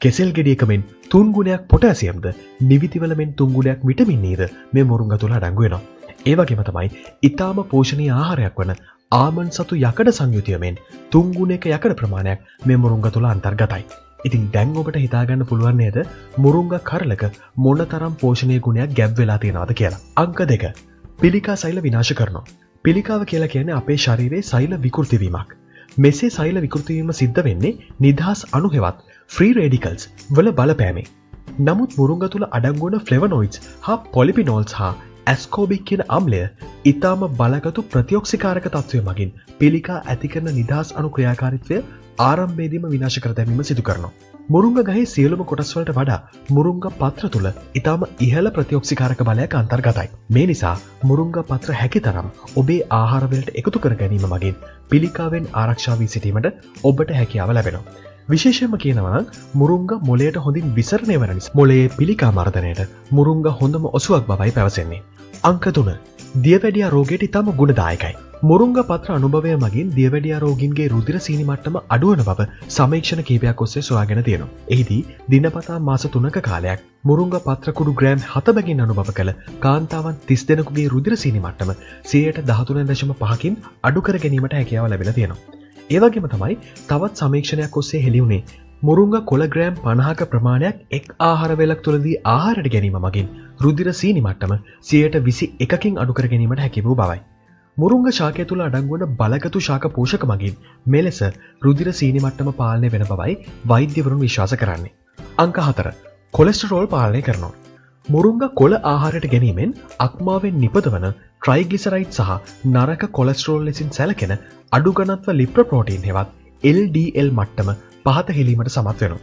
කෙසෙල් ගෙඩියක මෙන් 3 ගුණයක් පොටෑසියම්ද නිවිතිවල මෙන් 3 ගුණයක් විටමින් E ද මේ මුරුංගා තුල අඩංගු වෙනවා. ඒ වගේම තමයි ඊටාම පෝෂණීය ආහාරයක් වන ආමන් සතු යකඩ සංයුතිය මෙන් 3 ගුණයක යකඩ ප්‍රමාණයක් මේ මුරුංගා තුල අන්තර්ගතයි. ඉතින් දැන් ඔබට හිතා ගන්න පුළුවන් නේද මුරුංගා කරලක මොනතරම් පෝෂණීය ගුණයක් ගැබ් වෙලා තියෙනවද කියලා. අංක 2. පිළිකා සෛල විනාශ කරනවා. පිළිකාව කියලා කියන්නේ අපේ ශරීරයේ සෛල විකෘති වීමක්. මෙසේ සෛල විකෘති වීම සිද්ධ වෙන්නේ නිදහස් අණු හෙවත් ෆ්‍රී රේඩිකල්ස් වල බලපෑමෙන්. නමුත් මුරුංගා තුල අඩංගු වන ෆ්ලේවනොයිඩ්ස් හා පොලිපිනෝල්ස් හා ඇස්කෝබික් කියන අම්ලය ඊටාම බලගතු ප්‍රතිඔක්සිකාරක තත්ත්වය මගින් පිළිකා ඇති කරන නිදහස් අණු ක්‍රියාකාරීත්වය ආරම්භයේදීම විනාශ කර දැමීම සිදු කරනවා. මුරුංගා ගහේ සියලුම කොටස් වලට වඩා මුරුංගා පත්‍ර තුල ඊටාම ඉහළ ප්‍රතිඔක්සිකාරක බලයක් අන්තර්ගතයි. මේ නිසා මුරුංගා පත්‍ර හැකිතරම් ඔබේ ආහාර වලට එකතු කර ගැනීම මගින් පිළිකාවෙන් ආරක්ෂා වී සිටීමට ඔබට හැකියාව ලැබෙනවා. විශේෂයෙන්ම කියනවා මුරුංගා මොළයට හොඳින් විසරණය වන නිසා මොළයේ පිළිකා මර්ධනයට මුරුංගා හොඳම ඔසුවක් බවයි පැවසෙන්නේ. අංක 3. දියවැඩියා රෝගයට ඉතාම ගුණදායකයි. මුරුංගා පත්‍ර අනුභවය මගින් දියවැඩියා රෝගීන්ගේ රුධිර සීනි මට්ටම අඩුවන බව සමීක්ෂණ කිහිපයක් ඔස්සේ සොයාගෙන තියෙනවා. එහිදී දිනපතා මාස 3ක කාලයක් මුරුංගා පත්‍ර කුඩු ග්‍රෑම් 7 බැගින් අනුභව කළ කාන්තාවන් 30 දෙනෙකුගේ රුධිර සීනි මට්ටම 13.5කින් අඩු කර ගැනීමට හැකියාව ලැබිලා තියෙනවා. ඒ වගේම තමයි තවත් සමීක්ෂණයක් ඔස්සේ හෙළි වුණේ මුරුංගා කොළ ග්‍රෑම් 50ක ප්‍රමාණයක් එක් ආහාර වේලක් තුලදී ආහාරයට ගැනීම මගින් රුධිර සීනි මට්ටම 21%කින් අඩු කර ගැනීමට හැකි වූ බවයි. මුරුංගා ශාකය තුල අඩංගු වන බලගතු ශාක පෝෂක මගින් මෙලෙස රුධිර සීනි මට්ටම පාලනය වෙන බවයි වෛද්‍යවරුන් විශ්වාස කරන්නේ. අංක 4. කොලෙස්ටරෝල් පාලනය කරනවා. මුරුංගා කොළ ආහාරයට ගැනීමෙන් අක්මාවෙන් නිපදවන ට්‍රයිග්ලිසරයිඩ් සහ නරක කොලෙස්ටරෝල් ලෙසින් සැලකෙන අඩු ඝනත්ව ලිප්‍රොප්‍රෝටීන් හෙවත් LDL මට්ටම පහත හෙලීමට සමත් වෙනවා.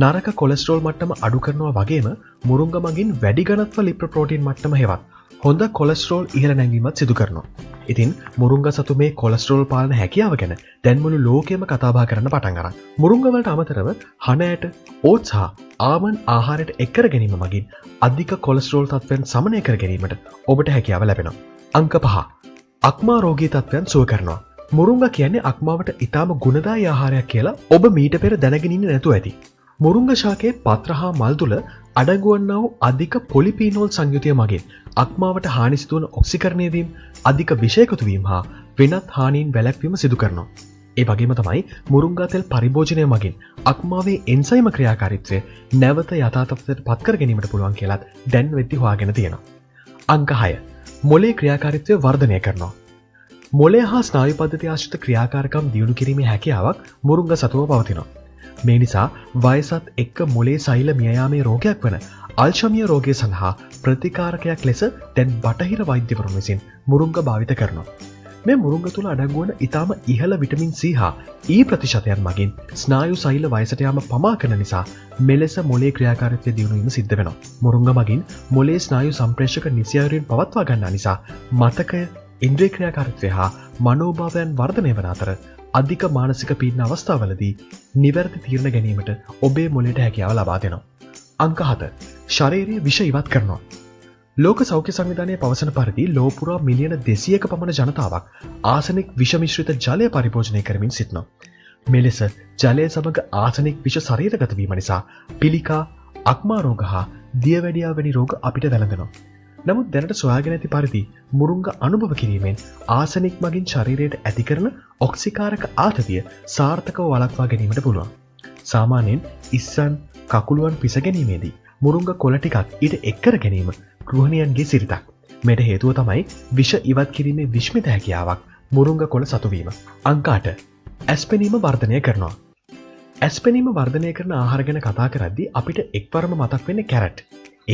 නරක කොලෙස්ටරෝල් මට්ටම අඩු කරනවා වගේම මුරුංගා මගින් වැඩි ඝනත්ව ලිප්‍රොප්‍රෝටීන් මට්ටම හෙවත් හොඳ කොලෙස්ටරෝල් ඉහළ නැංවීමත් සිදු කරනවා. ඉතින් මුරුංගා සතු මේ කොලෙස්ටරෝල් පාලන හැකියාව ගැන දැන් මුළු ලෝකෙම කතා බහ කරන්න පටන් අරන්. මුරුංගා වලට අමතරව හන ඇට, ඕට්ස් හා ආමන් ආහාරයට එක් කර ගැනීම මගින් අධික කොලෙස්ටරෝල් තත්ත්වයන් සමනය කර ගැනීමට ඔබට හැකියාව ලැබෙනවා. අංක 5. අක්මා රෝගී තත්ත්වයන් සුව කරනවා. මුරුංගා කියන්නේ අක්මාවට ඊටාම ගුණදායී ආහාරයක් කියලා ඔබ මීට පෙර දැනගෙන ඉන්නේ නැතුව ඇති. මුරුංගා ශාකයේ පත්‍ර හා මල් තුල අඩංගු වන්නා වූ අධික පොලිපීනෝල් සංයුතිය මගින් අක්මාවට හානි සිදුවන ඔක්සිකරණය වීම, අධික විෂ එකතු වීම හා වෙනත් හානීන් වැළැක්වීම සිදු කරනවා. ඒ වගේම තමයි මුරුංගා තෙල් පරිභෝජනය මගින් අක්මාවේ එන්සයිම ක්‍රියාකාරීත්වය නැවත යථා තත්ත්වයට පත් කර ගැනීමට පුළුවන් කියලාත් දැන් වෙද්දි හොයාගෙන තියෙනවා. අංක 6. මොළයේ ක්‍රියාකාරීත්වය වර්ධනය කරනවා. මොළය හා ස්නායු පද්ධති ආශ්‍රිත ක්‍රියාකාරකම් දියුණු කිරීමේ හැකියාවක් මුරුංගා සතුව පවතිනවා. මේ නිසා වයසත් එක්ක මොළයේ සෛල මිය යාමේ රෝගයක් වන අල්ෂමිය රෝගය සඳහා ප්‍රතිකාරකයක් ලෙස දැන් බටහිර වෛද්‍යවරුන් විසින් මුරුංගා භාවිත කරනවා. මේ මුරුංගා තුල අඩංගු වන ඊටාම ඉහළ විටමින් C හා E ප්‍රතිශතයන් මගින් ස්නායු සෛල වයසට යාම පමා කරන නිසා මෙලෙස මොළයේ ක්‍රියාකාරීත්වය දියුණු වීම සිද්ධ වෙනවා. මුරුංගා මගින් මොළයේ ස්නායු සම්ප්‍රේෂක නිසියාරින් පවත්වා ගන්නා නිසා මතකය, ඉන්ද්‍රිය ක්‍රියාකාරීත්වය හා මනෝභාවයන් වර්ධනය වන අතර අධික මානසික පීඩන අවස්ථාවලදී නිවැරදි තීරණ ගැනීමට ඔබේ මොළයට හැකියාව ලබා දෙනවා. අංක 7. ශරීරයේ විෂ ඉවත් කරනවා. ලෝක සෞඛ්‍ය සංවිධානයේ පවසන පරිදි ලෝක පුරා මිලියන 200ක පමණ ජනතාවක් ආසනික් විෂ මිශ්‍රිත ජලය පරිභෝජනය කරමින් සිටිනවා. මෙලෙස ජලය සමග ආසනික් විෂ ශරීරගත වීම නිසා පිළිකා, අක්මා රෝග හා දියවැඩියා වැනි රෝග අපිට වැළඳෙනවා. නමුත් දැනට සොයාගෙන ඇති පරිදි මුරුංගා අනුභව කිරීමෙන් ආසනික් මගින් ශරීරයට ඇති කරන ඔක්සිකාරක ආතතිය සාර්ථකව වළක්වා ගැනීමට පුළුවන්. සාමාන්‍යයෙන් ඉස්සන් කකුළුවන් පිස ගැනීමේදී මුරුංගා කොළ ටිකක් ඊට එක් කර ගැනීම ගෘහණියන්ගේ සිරිතක්. මෙයට හේතුව තමයි විෂ ඉවත් කිරීමේ විශ්මිත හැකියාවක් මුරුංගා කොළ සතු වීම. අංක 8. ඇස්පෙනීම වර්ධනය කරනවා. ඇස්පෙනීම වර්ධනය කරන ආහාර ගැන කතා කරද්දී අපිට එක්වරම මතක් වෙන්නේ කැරට්.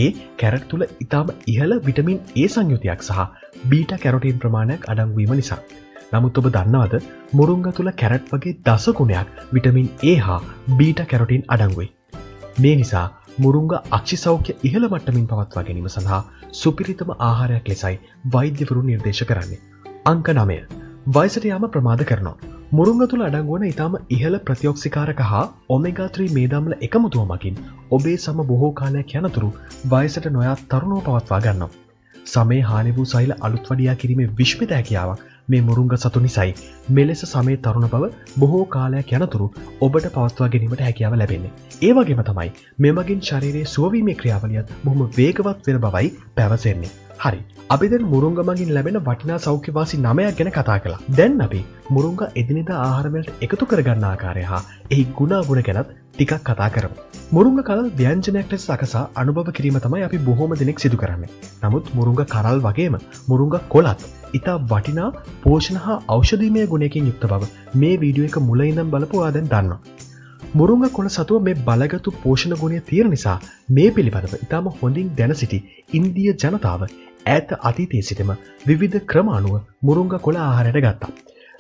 ඒ කැරට් තුල ඊටාම ඉහළ විටමින් A සංයුතියක් සහ බීටා කැරොටින් ප්‍රමාණයක් අඩංගු වීම නිසා. නමුත් ඔබ දන්නවද මුරුංගා තුල කැරට් වගේ දස ගුණයක් විටමින් A හා බීටා කැරොටින් අඩංගුයි. මේ නිසා මුරුංගා අක්ෂි සෞඛ්‍ය ඉහළ මට්ටමින් පවත්වා ගැනීම සඳහා සුපිරිතම ආහාරයක් ලෙසයි වෛද්‍යවරුන් නිර්දේශ කරන්නේ. අංක 9. වයසට යාම ප්‍රමාද කරනවා. මුරුංගා තුල අඩංගු වන ඊටාම ඉහළ ප්‍රතිඔක්සිකාරක හා ඔමෙගා 3 මේදාම්ල එකමුතුව මගින් ඔබේ සම බොහෝ කාලයක් යනතුරු වයසට නොයා තරුණව පවත්වා ගන්නවා. සමේ හානි වූ සෛල අලුත් වඩියා කිරීමේ විශ්මිත හැකියාවක් මේ මුරුංගා සතු නිසයි මෙලෙස සමේ තරුණ බව බොහෝ කාලයක් යනතුරු ඔබට පවත්වා ගැනීමට හැකියාව ලැබෙන්නේ. ඒ වගේම තමයි මෙමගින් ශරීරයේ සුවවීමේ ක්‍රියාවලියත් බොහොම වේගවත් වෙන බවයි පැවසෙන්නේ. හරි. අපි දැන් මුරුංගා මගින් ලැබෙන වටිනා සෞඛ්‍ය වාසි 9ක් ගැන කතා කළා. දැන් අපි මුරුංගා එදිනෙදා ආහාර වලට එකතු කරගන්න ආකාරය හා එහි ගුණාගුණ ගැනත් ටිකක් කතා කරමු. මුරුංගා කරල් ව්‍යංජනයක් ලෙස සකසා අනුභව කිරීම තමයි අපි බොහෝම දෙනෙක් සිදු කරන්නේ. නමුත් මුරුංගා කරල් වගේම මුරුංගා කොළත් ඉතා වටිනා පෝෂණ හා ඖෂධීමය ගුණයකින් යුක්ත බව මේ වීඩියෝ එක මුල ඉඳන් බලපුවා දැන් දන්නවා. මුරුංගා කොළ සතුව මේ බලගතු පෝෂණ ගුණය තියෙන නිසා මේ පිළිබඳව ඉතාම හොඳින් දැන සිටි ඉන්දිය ජනතාව ඈත අතීතයේ සිටම විවිධ ක්‍රම අනුව මුරුංගා කොළ ආහාරයට ගත්තා.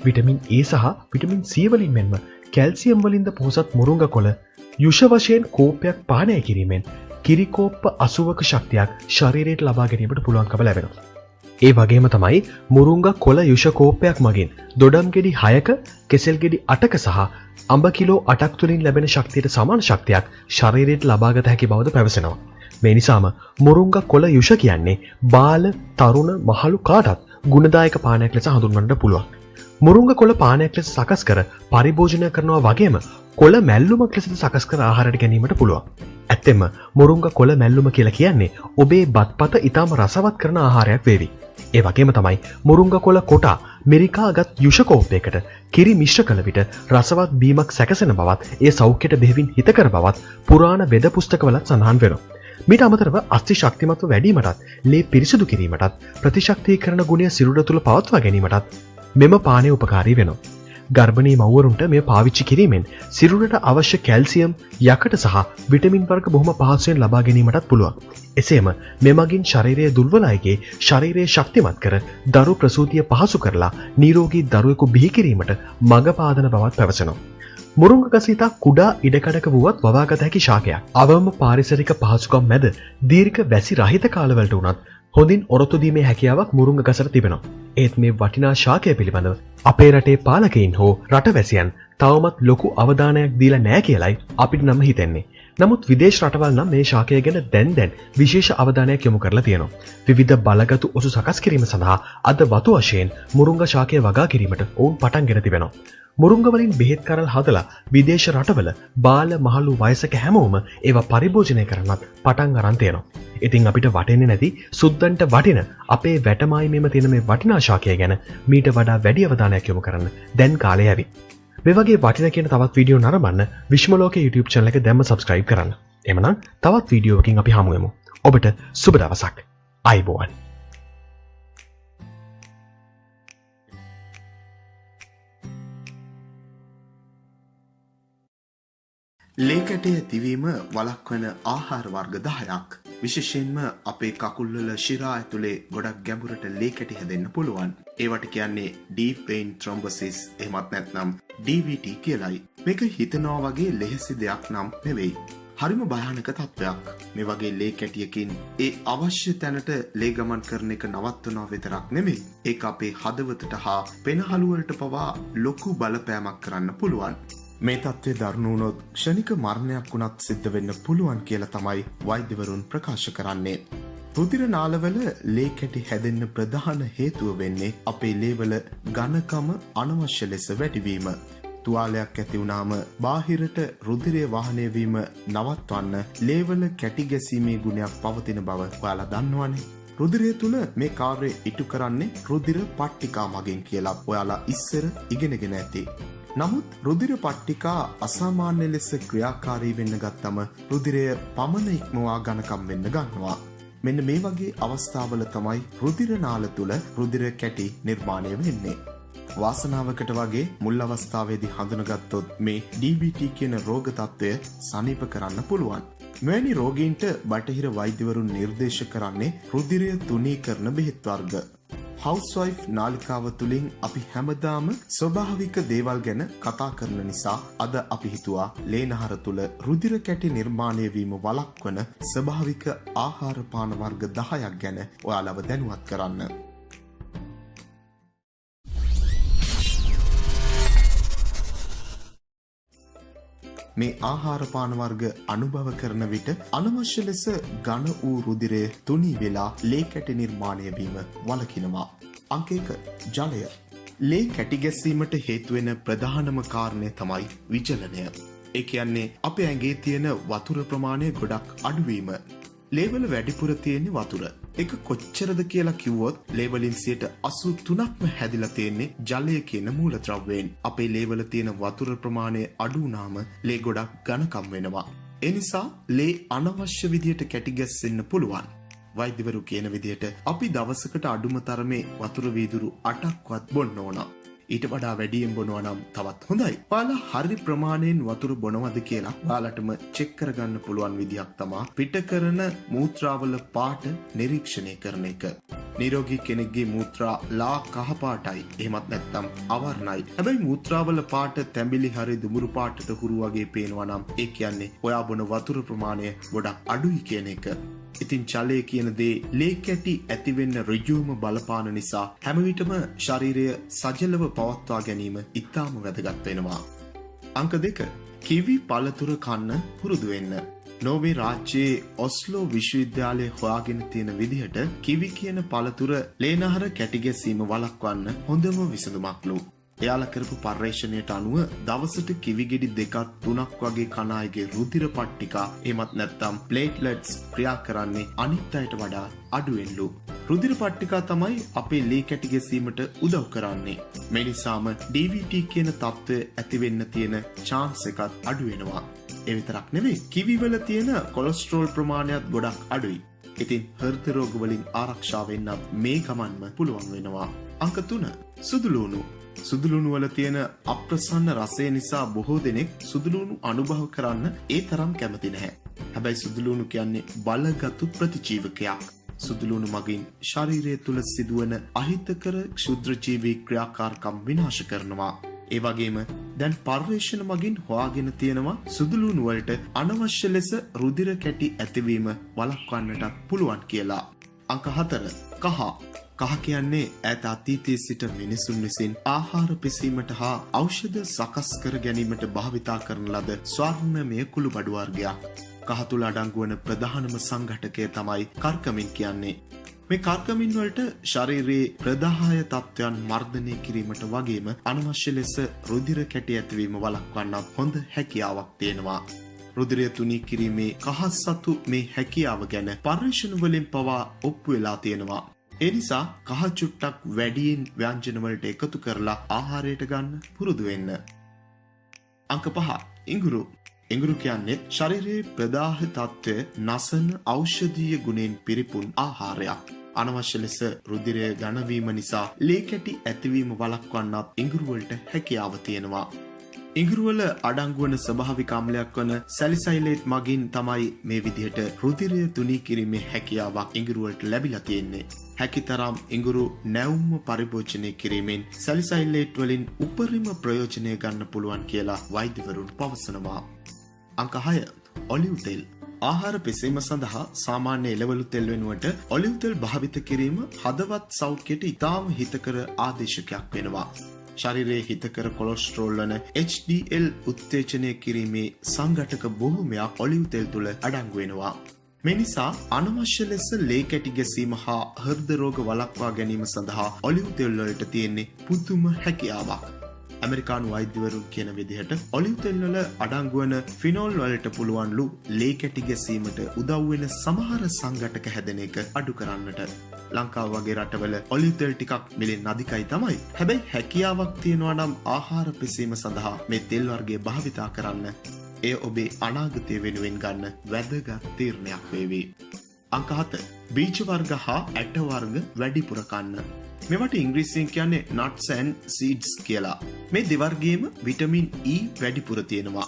විටමින් A සහ විටමින් C වලින් මෙන්ම කැල්සියම් වලින්ද පොහොසත් මුරුංගා කොළ යුෂ වශයෙන් කෝපයක් පානය කිරීමෙන් කිරිකෝප්ප 80ක ශක්තියක් ශරීරයට ලබා ගැනීමට පුළුවන්කම ලැබෙනවා. ඒ වගේම තමයි මුරුංගා කොළ යුෂ කෝපයක් මගින් දොඩම් ගෙඩි 6ක, කෙසෙල් ගෙඩි 8ක සහ අඹ කිලෝ 8ක් තුලින් ලැබෙන ශක්තියට සමාන ශක්තියක් ශරීරයට ලබාගත හැකි බවද පැවසෙනවා. මේ නිසාම මුරුංගා කොළ යුෂ කියන්නේ බාල, තරුණ, මහලු කාටත් ගුණදායක පානයක් ලෙස හඳුන්වන්නට පුළුවන්. මුරුංගා කොළ පානයක් ලෙස සකස් කර පරිභෝජනය කරනවා වගේම කොළ මැල්ලුමක් ලෙසද සකස් කර ආහාරයට ගැනීමට පුළුවන්. ඇත්තෙන්ම මුරුංගා කොළ මැල්ලුම කියලා කියන්නේ ඔබේ බත්පත ඊටම රසවත් කරන ආහාරයක් වේවි. ඒ වගේම තමයි මුරුංගා කොළ කොටා මෙරිකාගත් යුෂ කෝපයකට කිරි මිශ්‍ර කළ විට රසවත් බීමක් සැකසෙන බවත් ඒ සෞඛ්‍යයට බෙහෙවින් හිතකර බවත් පුරාණ වෙද පුස්තකවලත් සඳහන් වෙනවා. මීට අමතරව අස්ථි ශක්තිමත්ව වැඩිවීමටත්, ලේ පිරිසිදු කිරීමටත්, ප්‍රතිශක්තිකරණ ගුණය සිරුර තුළ පවත්වා ගැනීමටත් මෙම පානය උපකාරී වෙනවා. ගර්භණී මව්වරුන්ට මේ පාවිච්චි කිරීමෙන් සිරුරට අවශ්‍ය කැල්සියම්, යකඩ සහ විටමින් වර්ග බොහොම පහසුවෙන් ලබා ගැනීමටත් පුළුවන්. එසේම මෙමගින් ශරීරයේ දුර්වල අයගේ ශරීරය ශක්තිමත් කර දරු ප්‍රසූතිය පහසු කරලා නිරෝගී දරුවෙකු බිහි කිරීමට මඟ පාදන බවත් පැවසෙනවා. මුරුංගා ගස ඉතා කුඩා ඉඩකඩක වුවත් වවාගත හැකි ශාකයක්. අවම පාරිසරික පහසුකම් මැද දීර්ඝ වැසි රහිත කාලවලට උනත් හොඳින් ඔරොත්තු දීමේ හැකියාවක් මුරුංගා ගසට තිබෙනවා. ඒත් මේ වටිනා ශාකය පිළිබඳව අපේ රටේ පාලකයින් හෝ රටවැසියන් තවමත් ලොකු අවධානයක් දීලා නැහැ කියලයි අපිට නම් හිතෙන්නේ. නමුත් විදේශ රටවල් නම් මේ ශාකය ගැන දැන් විශේෂ අවධානයක් යොමු කරලා තියෙනවා. විවිධ බලගතු ඔසු සකස් කිරීම සඳහා අද වතු වශයෙන් මුරුංගා ශාකය වගා කිරීමට ඔවුන් පටන් ගෙන තිබෙනවා. මුරුංගා වලින් බෙහෙත් කරල් හදලා විදේශ රටවල බාල මහලු වයසක හැමෝම ඒවා පරිභෝජනය කරන්නත් පටන් අරන් තියෙනවා. ඉතින් අපිට වටින්නේ නැති සුද්දන්ට වටින අපේ වැටමායිමේම තියෙන මේ වටිනා ශාකය ගැන මීට වඩා වැඩි අවධානයක් යොමු කරන්න දැන් කාලය ඇවි. මේ වගේ වටින කියන තවත් වීඩියෝ නරඹන්න විශ්මලෝකේ YouTube channel එක දැම්ම subscribe කරන්න. එමනම් තවත් වීඩියෝවකින් අපි හමු වෙමු. ඔබට සුබ දවසක්. අයබෝවන්. ලේකැටය තිවීම වළක්වන ආහාර වර්ග 10ක්. විශේෂයෙන්ම අපේ කකුල්වල ශිරා ඇතුලේ ගොඩක් ගැඹුරට ලේකැටි හැදෙන්න පුළුවන්. ඒවට කියන්නේ deep vein thrombosis එහෙමත් නැත්නම් DVT කියලයි. මේක හිතනවා වගේ ලෙහෙසි දෙයක් නම් නෙවෙයි. හරිම භයානක තත්ත්වයක්. මේ වගේ ලේකැටියකින් ඒ අවශ්‍ය තැනට ලේ ගමන් කරන එක නවත්වනවා විතරක් නෙමෙයි. ඒක අපේ හදවතට හා පෙනහළු වලට පවා ලොකු බලපෑමක් කරන්න පුළුවන්. මේ තත්ත්වය දරුණු වුණොත් ක්ෂණික මරණයක් වුණත් සිද්ධ වෙන්න පුළුවන් කියලා තමයි වෛද්‍යවරුන් ප්‍රකාශ කරන්නේ. රුධිර නාලවල ලේ කැටි හැදෙන්න ප්‍රධාන හේතුව වෙන්නේ අපේ ලේවල ඝනකම අනවශ්‍ය ලෙස වැඩිවීම. තුවාලයක් ඇති වුණාම බාහිරට රුධිරය වහනය වීම නවත්වන්න ලේවල කැටි ගැසීමේ ගුණයක් පවතින බව ඔයාලා දන්නවනේ. රුධිරය තුල මේ කාර්යය ඉටු කරන්නේ රුධිර පට්ටිකා මගින් කියලා ඔයාලා ඉස්සර ඉගෙනගෙන ඇති. නමුත් රුධිර පට්ටිකා අසාමාන්‍ය ලෙස ක්‍රියාකාරී වෙන්න ගත්තම රුධිරය පමණ ඉක්මවා ඝනකම් වෙන්න ගන්නවා. මෙන්න මේ වගේ අවස්ථාවල තමයි රුධිර නාල තුල රුධිර කැටි නිර්මාණය වෙන්නේ. වාසනාවකට වගේ මුල් අවස්ථාවේදී හඳුනගත්තොත් මේ DVT කියන රෝග තත්ත්වය සනීප කරන්න පුළුවන්. මෙවැනි රෝගීන්ට බටහිර වෛද්‍යවරුන් නිර්දේශ කරන්නේ රුධිරය තුනී කරන බෙහෙත් වර්ග. හවුස්වයිෆ් නාලිකාව තුලින් අපි හැමදාම ස්වභාවික දේවල් ගැන කතා කරන නිසා අද අපි හිතුවා ලේනහර තුල රුධිර කැටි නිර්මාණය වීම වළක්වන ස්වභාවික ආහාර පාන වර්ග 10ක් ගැන ඔයාලව දැනුවත් කරන්න. මේ ආහාර පාන වර්ග අනුභව කරන විට අනවශ්‍ය ලෙස ඝන වූ රුධිරය තුනී වෙලා ලේ කැටි නිර්මාණය වීම වළකිනවා. අංක 1 ජලය. ලේ කැටි ගැසීමට හේතු වෙන ප්‍රධානම කාරණය තමයි විචලනය. ඒ කියන්නේ අපේ ඇඟේ තියෙන වතුර ප්‍රමාණය ගොඩක් අඩුවීම. ලේවල වැඩිපුර තියෙන වතුර. ඒක කොච්චරද කියලා කිව්වොත් ලේවලින් 83%ක්ම හැදිලා තියෙන්නේ ජලය කියන මූලද්‍රව්‍යයෙන්. අපේ ලේවල තියෙන වතුර ප්‍රමාණය අඩු වුණාම ලේ ගොඩක් ඝනකම් වෙනවා. ඒ නිසා ලේ අනවශ්‍ය විදියට කැටි ගැස්සෙන්න පුළුවන්. වෛද්‍යවරු කියන විදියට අපි දවසකට අඩුම තරමේ වතුර වීදුරු 8ක්වත් බොන්න ඕන. ඊට වඩා වැඩියෙන් බොනවා නම් තවත් හොඳයි. ඔයාලා හරි ප්‍රමාණයෙන් වතුර බොනවද කියලා ඔයාලටම චෙක් කරගන්න පුළුවන් විදියක් තමයි පිට කරන මූත්‍රාවල පාට නිරීක්ෂණය කරන එක. නිරෝගී කෙනෙක්ගේ මූත්‍රා ලා කහ පාටයි. එහෙමත් නැත්නම් අවර්ණයි. හැබැයි මූත්‍රාවල පාට තැඹිලි හරි දුමුරු පාටට හුරු වගේ පේනවා නම් ඒ කියන්නේ ඔයා බොන වතුර ප්‍රමාණය ගොඩක් අඩුයි කියන එක. ඉතින් ජලය කියන දේ ලේ කැටි ඇති වෙන්න ඍජුවම බලපාන නිසා හැම විටම ශරීරය සජලව පවත්වා ගැනීම ඉතාම වැදගත් වෙනවා. අංක 2 කිවි පළතුරු කන්න පුරුදු වෙන්න. නෝර්වේ රාජ්‍යයේ ඔස්ලෝ විශ්වවිද්‍යාලයේ හොයාගෙන තියෙන විදිහට කිවි කියන පළතුර ලේනහර කැටි ගැසීම වළක්වන්න හොඳම විසඳුමක්ලු. එයාලා කරපු පර්යේෂණයට අනුව දවසට කිවි ගෙඩි 2-3ක් වගේ කන අයගේ රුධිර පට්ටිකා එහෙමත් නැත්නම් ප්ලේට්ලට්ස් ක්‍රියා කරන්නේ අනිත් අයට වඩා අඩුවෙන්ලු. රුධිර පට්ටිකා තමයි අපේ ලේ කැටි ගැසීමට උදව් කරන්නේ. මේ නිසාම DVT කියන තත්ත්වය ඇති වෙන්න තියෙන chance එකත් අඩු වෙනවා. ඒ විතරක් නෙවෙයි කිවි වල තියෙන කොලෙස්ටරෝල් ප්‍රමාණයත් ගොඩක් අඩුයි. ඉතින් හෘද රෝග වලින් ආරක්ෂා වෙන්න මේ ගමන්ම පුළුවන් වෙනවා. අංක 3 සුදුලුණු. සුදුලුණු වල තියෙන අප්‍රසන්න රසය නිසා බොහෝ දෙනෙක් සුදුලුණු අනුභව කරන්න ඒ තරම් කැමති නැහැ. හැබැයි සුදුලුණු කියන්නේ බලගත් ප්‍රතිජීවකයක්. සුදුලුණු මගින් ශරීරය තුල සිදුවන අහිතකර ක්ෂුද්‍රජීවී ක්‍රියාකාරකම් විනාශ කරනවා. ඒ වගේම දැන් පර්යේෂණ මගින් හොයාගෙන තියෙනවා සුදුලුණු වලට අනවශ්‍ය ලෙස රුධිර කැටි ඇතිවීම වළක්වන්නට පුළුවන් කියලා. අංක 4 කහ. කහ කියන්නේ ඈත අතීතයේ සිට මිනිසුන් විසින් ආහාර පිසීමට හා ඖෂධ සකස් කර ගැනීමට භාවිතා කරන ලද ස්වර්ණමය කුළු බඩු වර්ගයක්. කහ තුල අඩංගු වන ප්‍රධානම සංඝටකය තමයි කර්කමින් කියන්නේ. මේ කර්කමින් වලට ශරීරයේ ප්‍රදාහය තත්ත්වයන් මර්ධනය කිරීමට වගේම අනවශ්‍ය ලෙස රුධිර කැටි ඇතිවීම වළක්වන්නත් හොඳ හැකියාවක් තියෙනවා. රුධිරය තුනී කිරීමේ කහ සතු මේ හැකියාව ගැන පර්යේෂණ වලින් පවා ඔප්පු වෙලා තියෙනවා. ඒ නිසා කහ චුට්ටක් වැඩියෙන් ව්‍යංජන වලට එකතු කරලා ආහාරයට ගන්න පුරුදු වෙන්න. අංක 5 ඉඟුරු. ඉඟුරු කියන්නේ ශරීරයේ ප්‍රදාහ තත්ත්වය නසන ඖෂධීය ගුණෙන් පිරිපුන් ආහාරයක්. අනවශ්‍ය ලෙස රුධිරය ඝන වීම නිසා ලේ කැටි ඇතිවීම වළක්වන්නත් ඉඟුරු වලට හැකියාව තියෙනවා. ඉඟුරු වල අඩංගු වන ස්වභාවික අම්ලයක් වන සැලිසයිලේට් මගින් තමයි මේ විදිහට රුධිරය තුනී කිරීමේ හැකියාවක් ඉඟුරු වලට ලැබිලා තියෙන්නේ. හැකිතරම් ඉඟුරු නැවුම්ව පරිභෝජනය කිරීමෙන් සැලිසයිලේට් වලින් උපරිම ප්‍රයෝජනය ගන්න පුළුවන් කියලා වෛද්‍යවරුන් පවසනවා. අංක 6 ඔලිව් තෙල්. ආහාර පිසීම සඳහා සාමාන්‍ය එළවලු තෙල් වෙනුවට ඔලිව් තෙල් භාවිත කිරීම හදවත් සෞඛ්‍යයට ඉතාම හිතකර ආදේශකයක් වෙනවා. ශරීරයේ හිතකර කොලෙස්ටරෝල් වන HDL උත්තේජනය කිරීමේ සංඝටක බොහෝමයක් ඔලිව් තෙල් තුල අඩංගු වෙනවා. මේ නිසා අනවශ්‍ය ලෙස ලේ කැටි ගැසීම හා හෘද රෝග වළක්වා ගැනීම සඳහා ඔලිව් තෙල් වලට තියෙන පුදුම හැකියාවක්. ඇමරිකානු වෛද්‍යවරුන් කියන විදිහට ඔලිව් තෙල් වල අඩංගු වන ෆිනෝල් වලට පුළුවන්ලු ලේ කැටි ගැසීමට උදව් වෙන සමහර සංඝටක හැදෙන එක අඩු කරන්නට. ලංකාව වගේ රටවල ඔලිව් තෙල් ටිකක් මිලෙන් අධිකයි තමයි. හැබැයි හැකියාවක් තියෙනවා නම් ආහාර පිසීම සඳහා මේ තෙල් වර්ගය භාවිතා කරන්න. එය ඔබේ අනාගතය වෙනුවෙන් ගන්න වැදගත් තීරණයක් වේවි. අංක 7 බීජ වර්ග හා ඇට වර්ග වැඩිපුර කන්න. මේවට ඉංග්‍රීසියෙන් කියන්නේ nuts and seeds කියලා. මේ දෙවර්ගයේම විටමින් E වැඩිපුර තියෙනවා.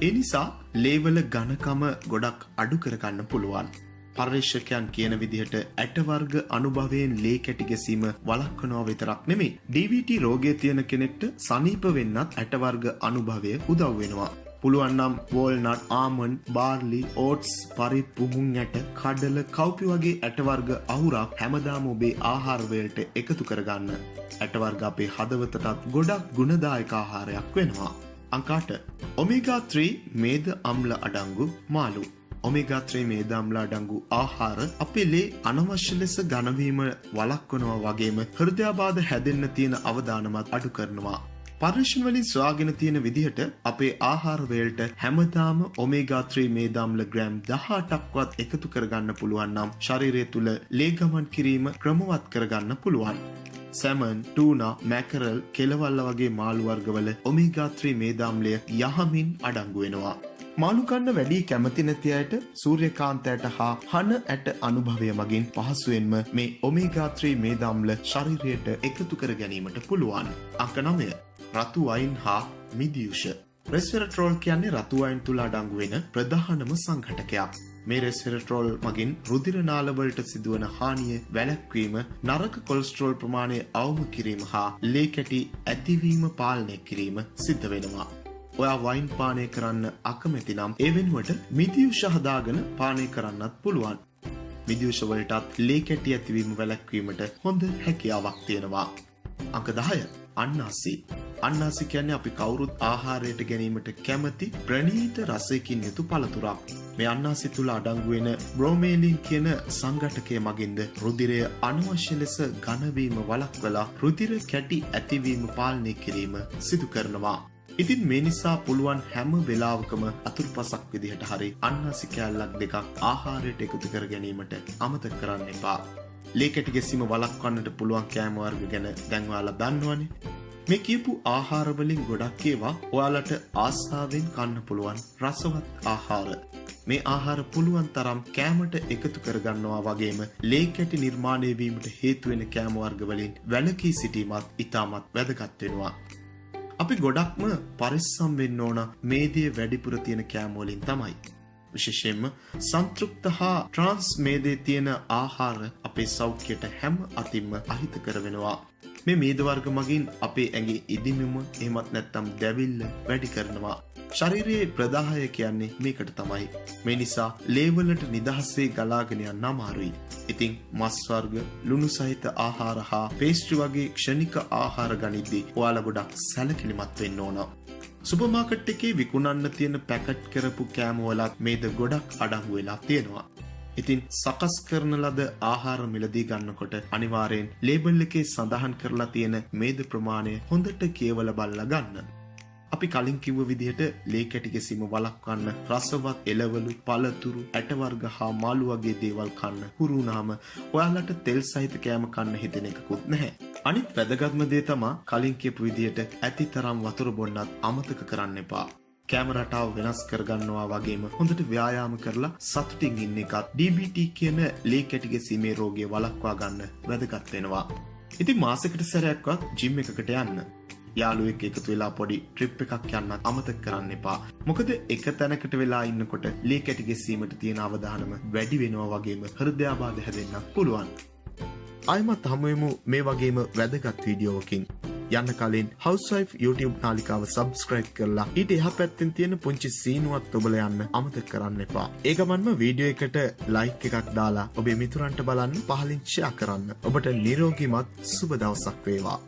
ඒ නිසා ලේවල ඝනකම ගොඩක් අඩු කර ගන්න පුළුවන්. පර්යේෂකයන් කියන විදිහට ඇට වර්ග අනුභවයෙන් ලේ කැටි ගැසීම වළක්වනවා විතරක් නෙමෙයි DVT රෝගය තියෙන කෙනෙක්ට සනීප වෙන්නත් ඇට වර්ග අනුභවය උදව් වෙනවා. පුළුවන් නම් වෝල්නට්, ආමන්ඩ්, බාර්ලි, ඕට්ස්, පරිප්පු, මුං ඇට, කඩල, කව්පි වගේ ඇට වර්ග අහුරක් හැමදාම ඔබේ ආහාර වලට එකතු කරගන්න. ඇට වර්ග අපේ හදවතටත් ගොඩක් ගුණදායක ආහාරයක් වෙනවා. අංක 8 ඔමේගා 3 මේද අම්ල අඩංගු මාළු. ඔමේගා 3 මේද අම්ල අඩංගු ආහාර අපේ ලේ අනවශ්‍ය ලෙස ඝන වීම වළක්වනවා වගේම හෘදයාබාධ හැදෙන්න තියෙන අවදානමත් අඩු කරනවා. පර්යේෂණ වලින් සොයාගෙන තියෙන විදිහට අපේ ආහාර වලට හැමදාම ඔමේගා 3 මේද අම්ල ග්‍රෑම් 18ක්වත් එකතු කරගන්න පුළුවන් නම් ශරීරය තුල ලේ ගමන් කිරීම ක්‍රමවත් කරගන්න පුළුවන්. සැමන්, ටූනා, මැකරල්, කෙලවල්ල වගේ මාළු වර්ගවල ඔමේගා 3 මේද අම්ලය යහමින් අඩංගු වෙනවා. මාළු කන්න වැඩි කැමති නැති අයට සූර්යකාන්ත ඇට හා හන ඇට අනුභවය මගින් පහසුවෙන්ම මේ ඔමේගා 3 මේද අම්ල ශරීරයට එකතු කර ගැනීමට පුළුවන්. අංක 9 රතු වයින් හා මිදියුෂ. රෙස්වෙරට්‍රෝල් කියන්නේ රතු වයින් තුල අඩංගු වෙන ප්‍රධානම සංඝටකයක්. මේ රෙස්වෙරට්‍රෝල් මගින් රුධිර නාල වලට සිදුවන හානිය වැළැක්වීම, නරක කොලෙස්ටරෝල් ප්‍රමාණය අවම කිරීම හා ලේ කැටි ඇතිවීම පාලනය කිරීම සිද්ධ වෙනවා. ඔයා වයින් පානය කරන්න අකමැති නම් ඒ වෙනුවට මිදියුෂ හදාගෙන පානය කරන්නත් පුළුවන්. මිදියුෂ වලටත් ලේ කැටි ඇතිවීම වැළැක්වීමට හොඳ හැකියාවක් තියෙනවා. අංක 10 අන්නාසි. අන්නාසි කියන්නේ අපි කවුරුත් ආහාරයට ගැනීමට කැමති ප්‍රණීත රසයකින් යුතු පළතුරක්. මේ අන්නාසි තුල අඩංගු වෙන බ්‍රොමේලින් කියන සංඝටකය මගින්ද රුධිරය අනවශ්‍ය ලෙස ඝන වීම වළක්වලා රුධිර කැටි ඇතිවීම පාලනය කිරීම සිදු කරනවා. ඉතින් මේ නිසා පුළුවන් හැම වෙලාවකම අතුරුපසක් විදිහට හරි අන්නාසි කෑල්ලක් දෙකක් ආහාරයට එකතු කර ගැනීමට අමතක කරන්න එපා. ලේ කැටි ගැසීම වළක්වන්නට පුළුවන් කෑම වර්ග ගැන දැන් ඔයාලා දන්නවනේ. මේ කියපු ආහාර වලින් ගොඩක් ඒවා ඔයාලට ආසාවෙන් කන්න පුළුවන් රසවත් ආහාර. මේ ආහාර පුළුවන් තරම් කෑමට එකතු කරගන්නවා වගේම ලේ කැටි නිර්මාණය වීමට හේතු වෙන කෑම වර්ග වලින් වැළකී සිටීමත් ඉතාමත් වැදගත් වෙනවා. අපි ගොඩක්ම පරිස්සම් වෙන්න ඕන මේදයේ වැඩිපුර තියෙන කෑම වලින් තමයි. විශේෂයෙන්ම සංතෘප්ත හා ට්‍රාන්ස් මේදයේ තියෙන ආහාර අපේ සෞඛ්‍යයට හැම අතින්ම අහිතකර වෙනවා. මේ මේද වර්ග මගින් අපේ ඇඟේ ඉදිමම එහෙමත් නැත්නම් දැවිල්ල වැඩි කරනවා. ශරීරයේ ප්‍රදාහය කියන්නේ මේකට තමයි. මේ නිසා ලේවලට නිදහසේ ගලාගෙන යන්න අමාරුයි. ඉතින් මස් වර්ග, ලුණු සහිත ආහාර හා පේස්ට්‍රි වගේ ක්ෂණික ආහාර ගනිද්දී ඔයාලා ගොඩක් සැලකිලිමත් වෙන්න ඕන. සුපර් මාකට් එකේ විකුණන්න තියෙන පැකට් කරපු කෑම වලත් මේද ගොඩක් අඩංගු වෙලා තියෙනවා. ඉතින් සකස් කරන ලද ආහාර මිලදී ගන්නකොට අනිවාර්යෙන් ලේබල් එකේ සඳහන් කරලා තියෙන මේද ප්‍රමාණය හොඳට කියවලා බලලා ගන්න. අපි කලින් කිව්ව විදිහට ලේ කැටි ගැසීම වළක්වන්න රසවත් එළවලු, පළතුරු, ඇට වර්ග හා මාළු වගේ දේවල් කන්න හුරු වුණාම ඔයාලට තෙල් සහිත කෑම කන්න හිතෙන එකකුත් නැහැ. අනිත් වැදගත්ම දේ තමයි කලින් කියපු විදිහට ඇතිතරම් වතුර බොන්නත් අමතක කරන්න එපා. කෑම රටාව වෙනස් කරගන්නවා වගේම හොඳට ව්‍යායාම කරලා සතුටින් ඉන්න එකත් DBT කියන ලේ කැටි ගැසීමේ රෝගය වළක්වා ගන්න වැදගත් වෙනවා. ඉතින් මාසෙකට සැරයක්වත් ජිම් එකකට යන්න. යාළුවෙක් එකතු වෙලා පොඩි ට්‍රිප් එකක් යන්නත් අමතක කරන්න එපා. මොකද එක තැනකට වෙලා ඉන්නකොට ලේ කැටි ගැසීමට තියෙන අවධානම වැඩි වෙනවා වගේම හෘදයාබාධ හැදෙන්න පුළුවන්. ආයිමත් හමුවෙමු මේ වගේම වැදගත් වීඩියෝවකින්. යන්න කලින් Housewife YouTube නාලිකාව subscribe කරලා ඊට එහා පැත්තෙන් තියෙන පුංචි සීනුවත් ඔබලා යන්න අමතක කරන්න එපා. ඒ ගමන්ම වීඩියෝ එකට like එකක් දාලා ඔබේ මිතුරන්ට බලන්න පහලින් share කරන්න. ඔබට නිරෝගීමත් සුබ දවසක් වේවා.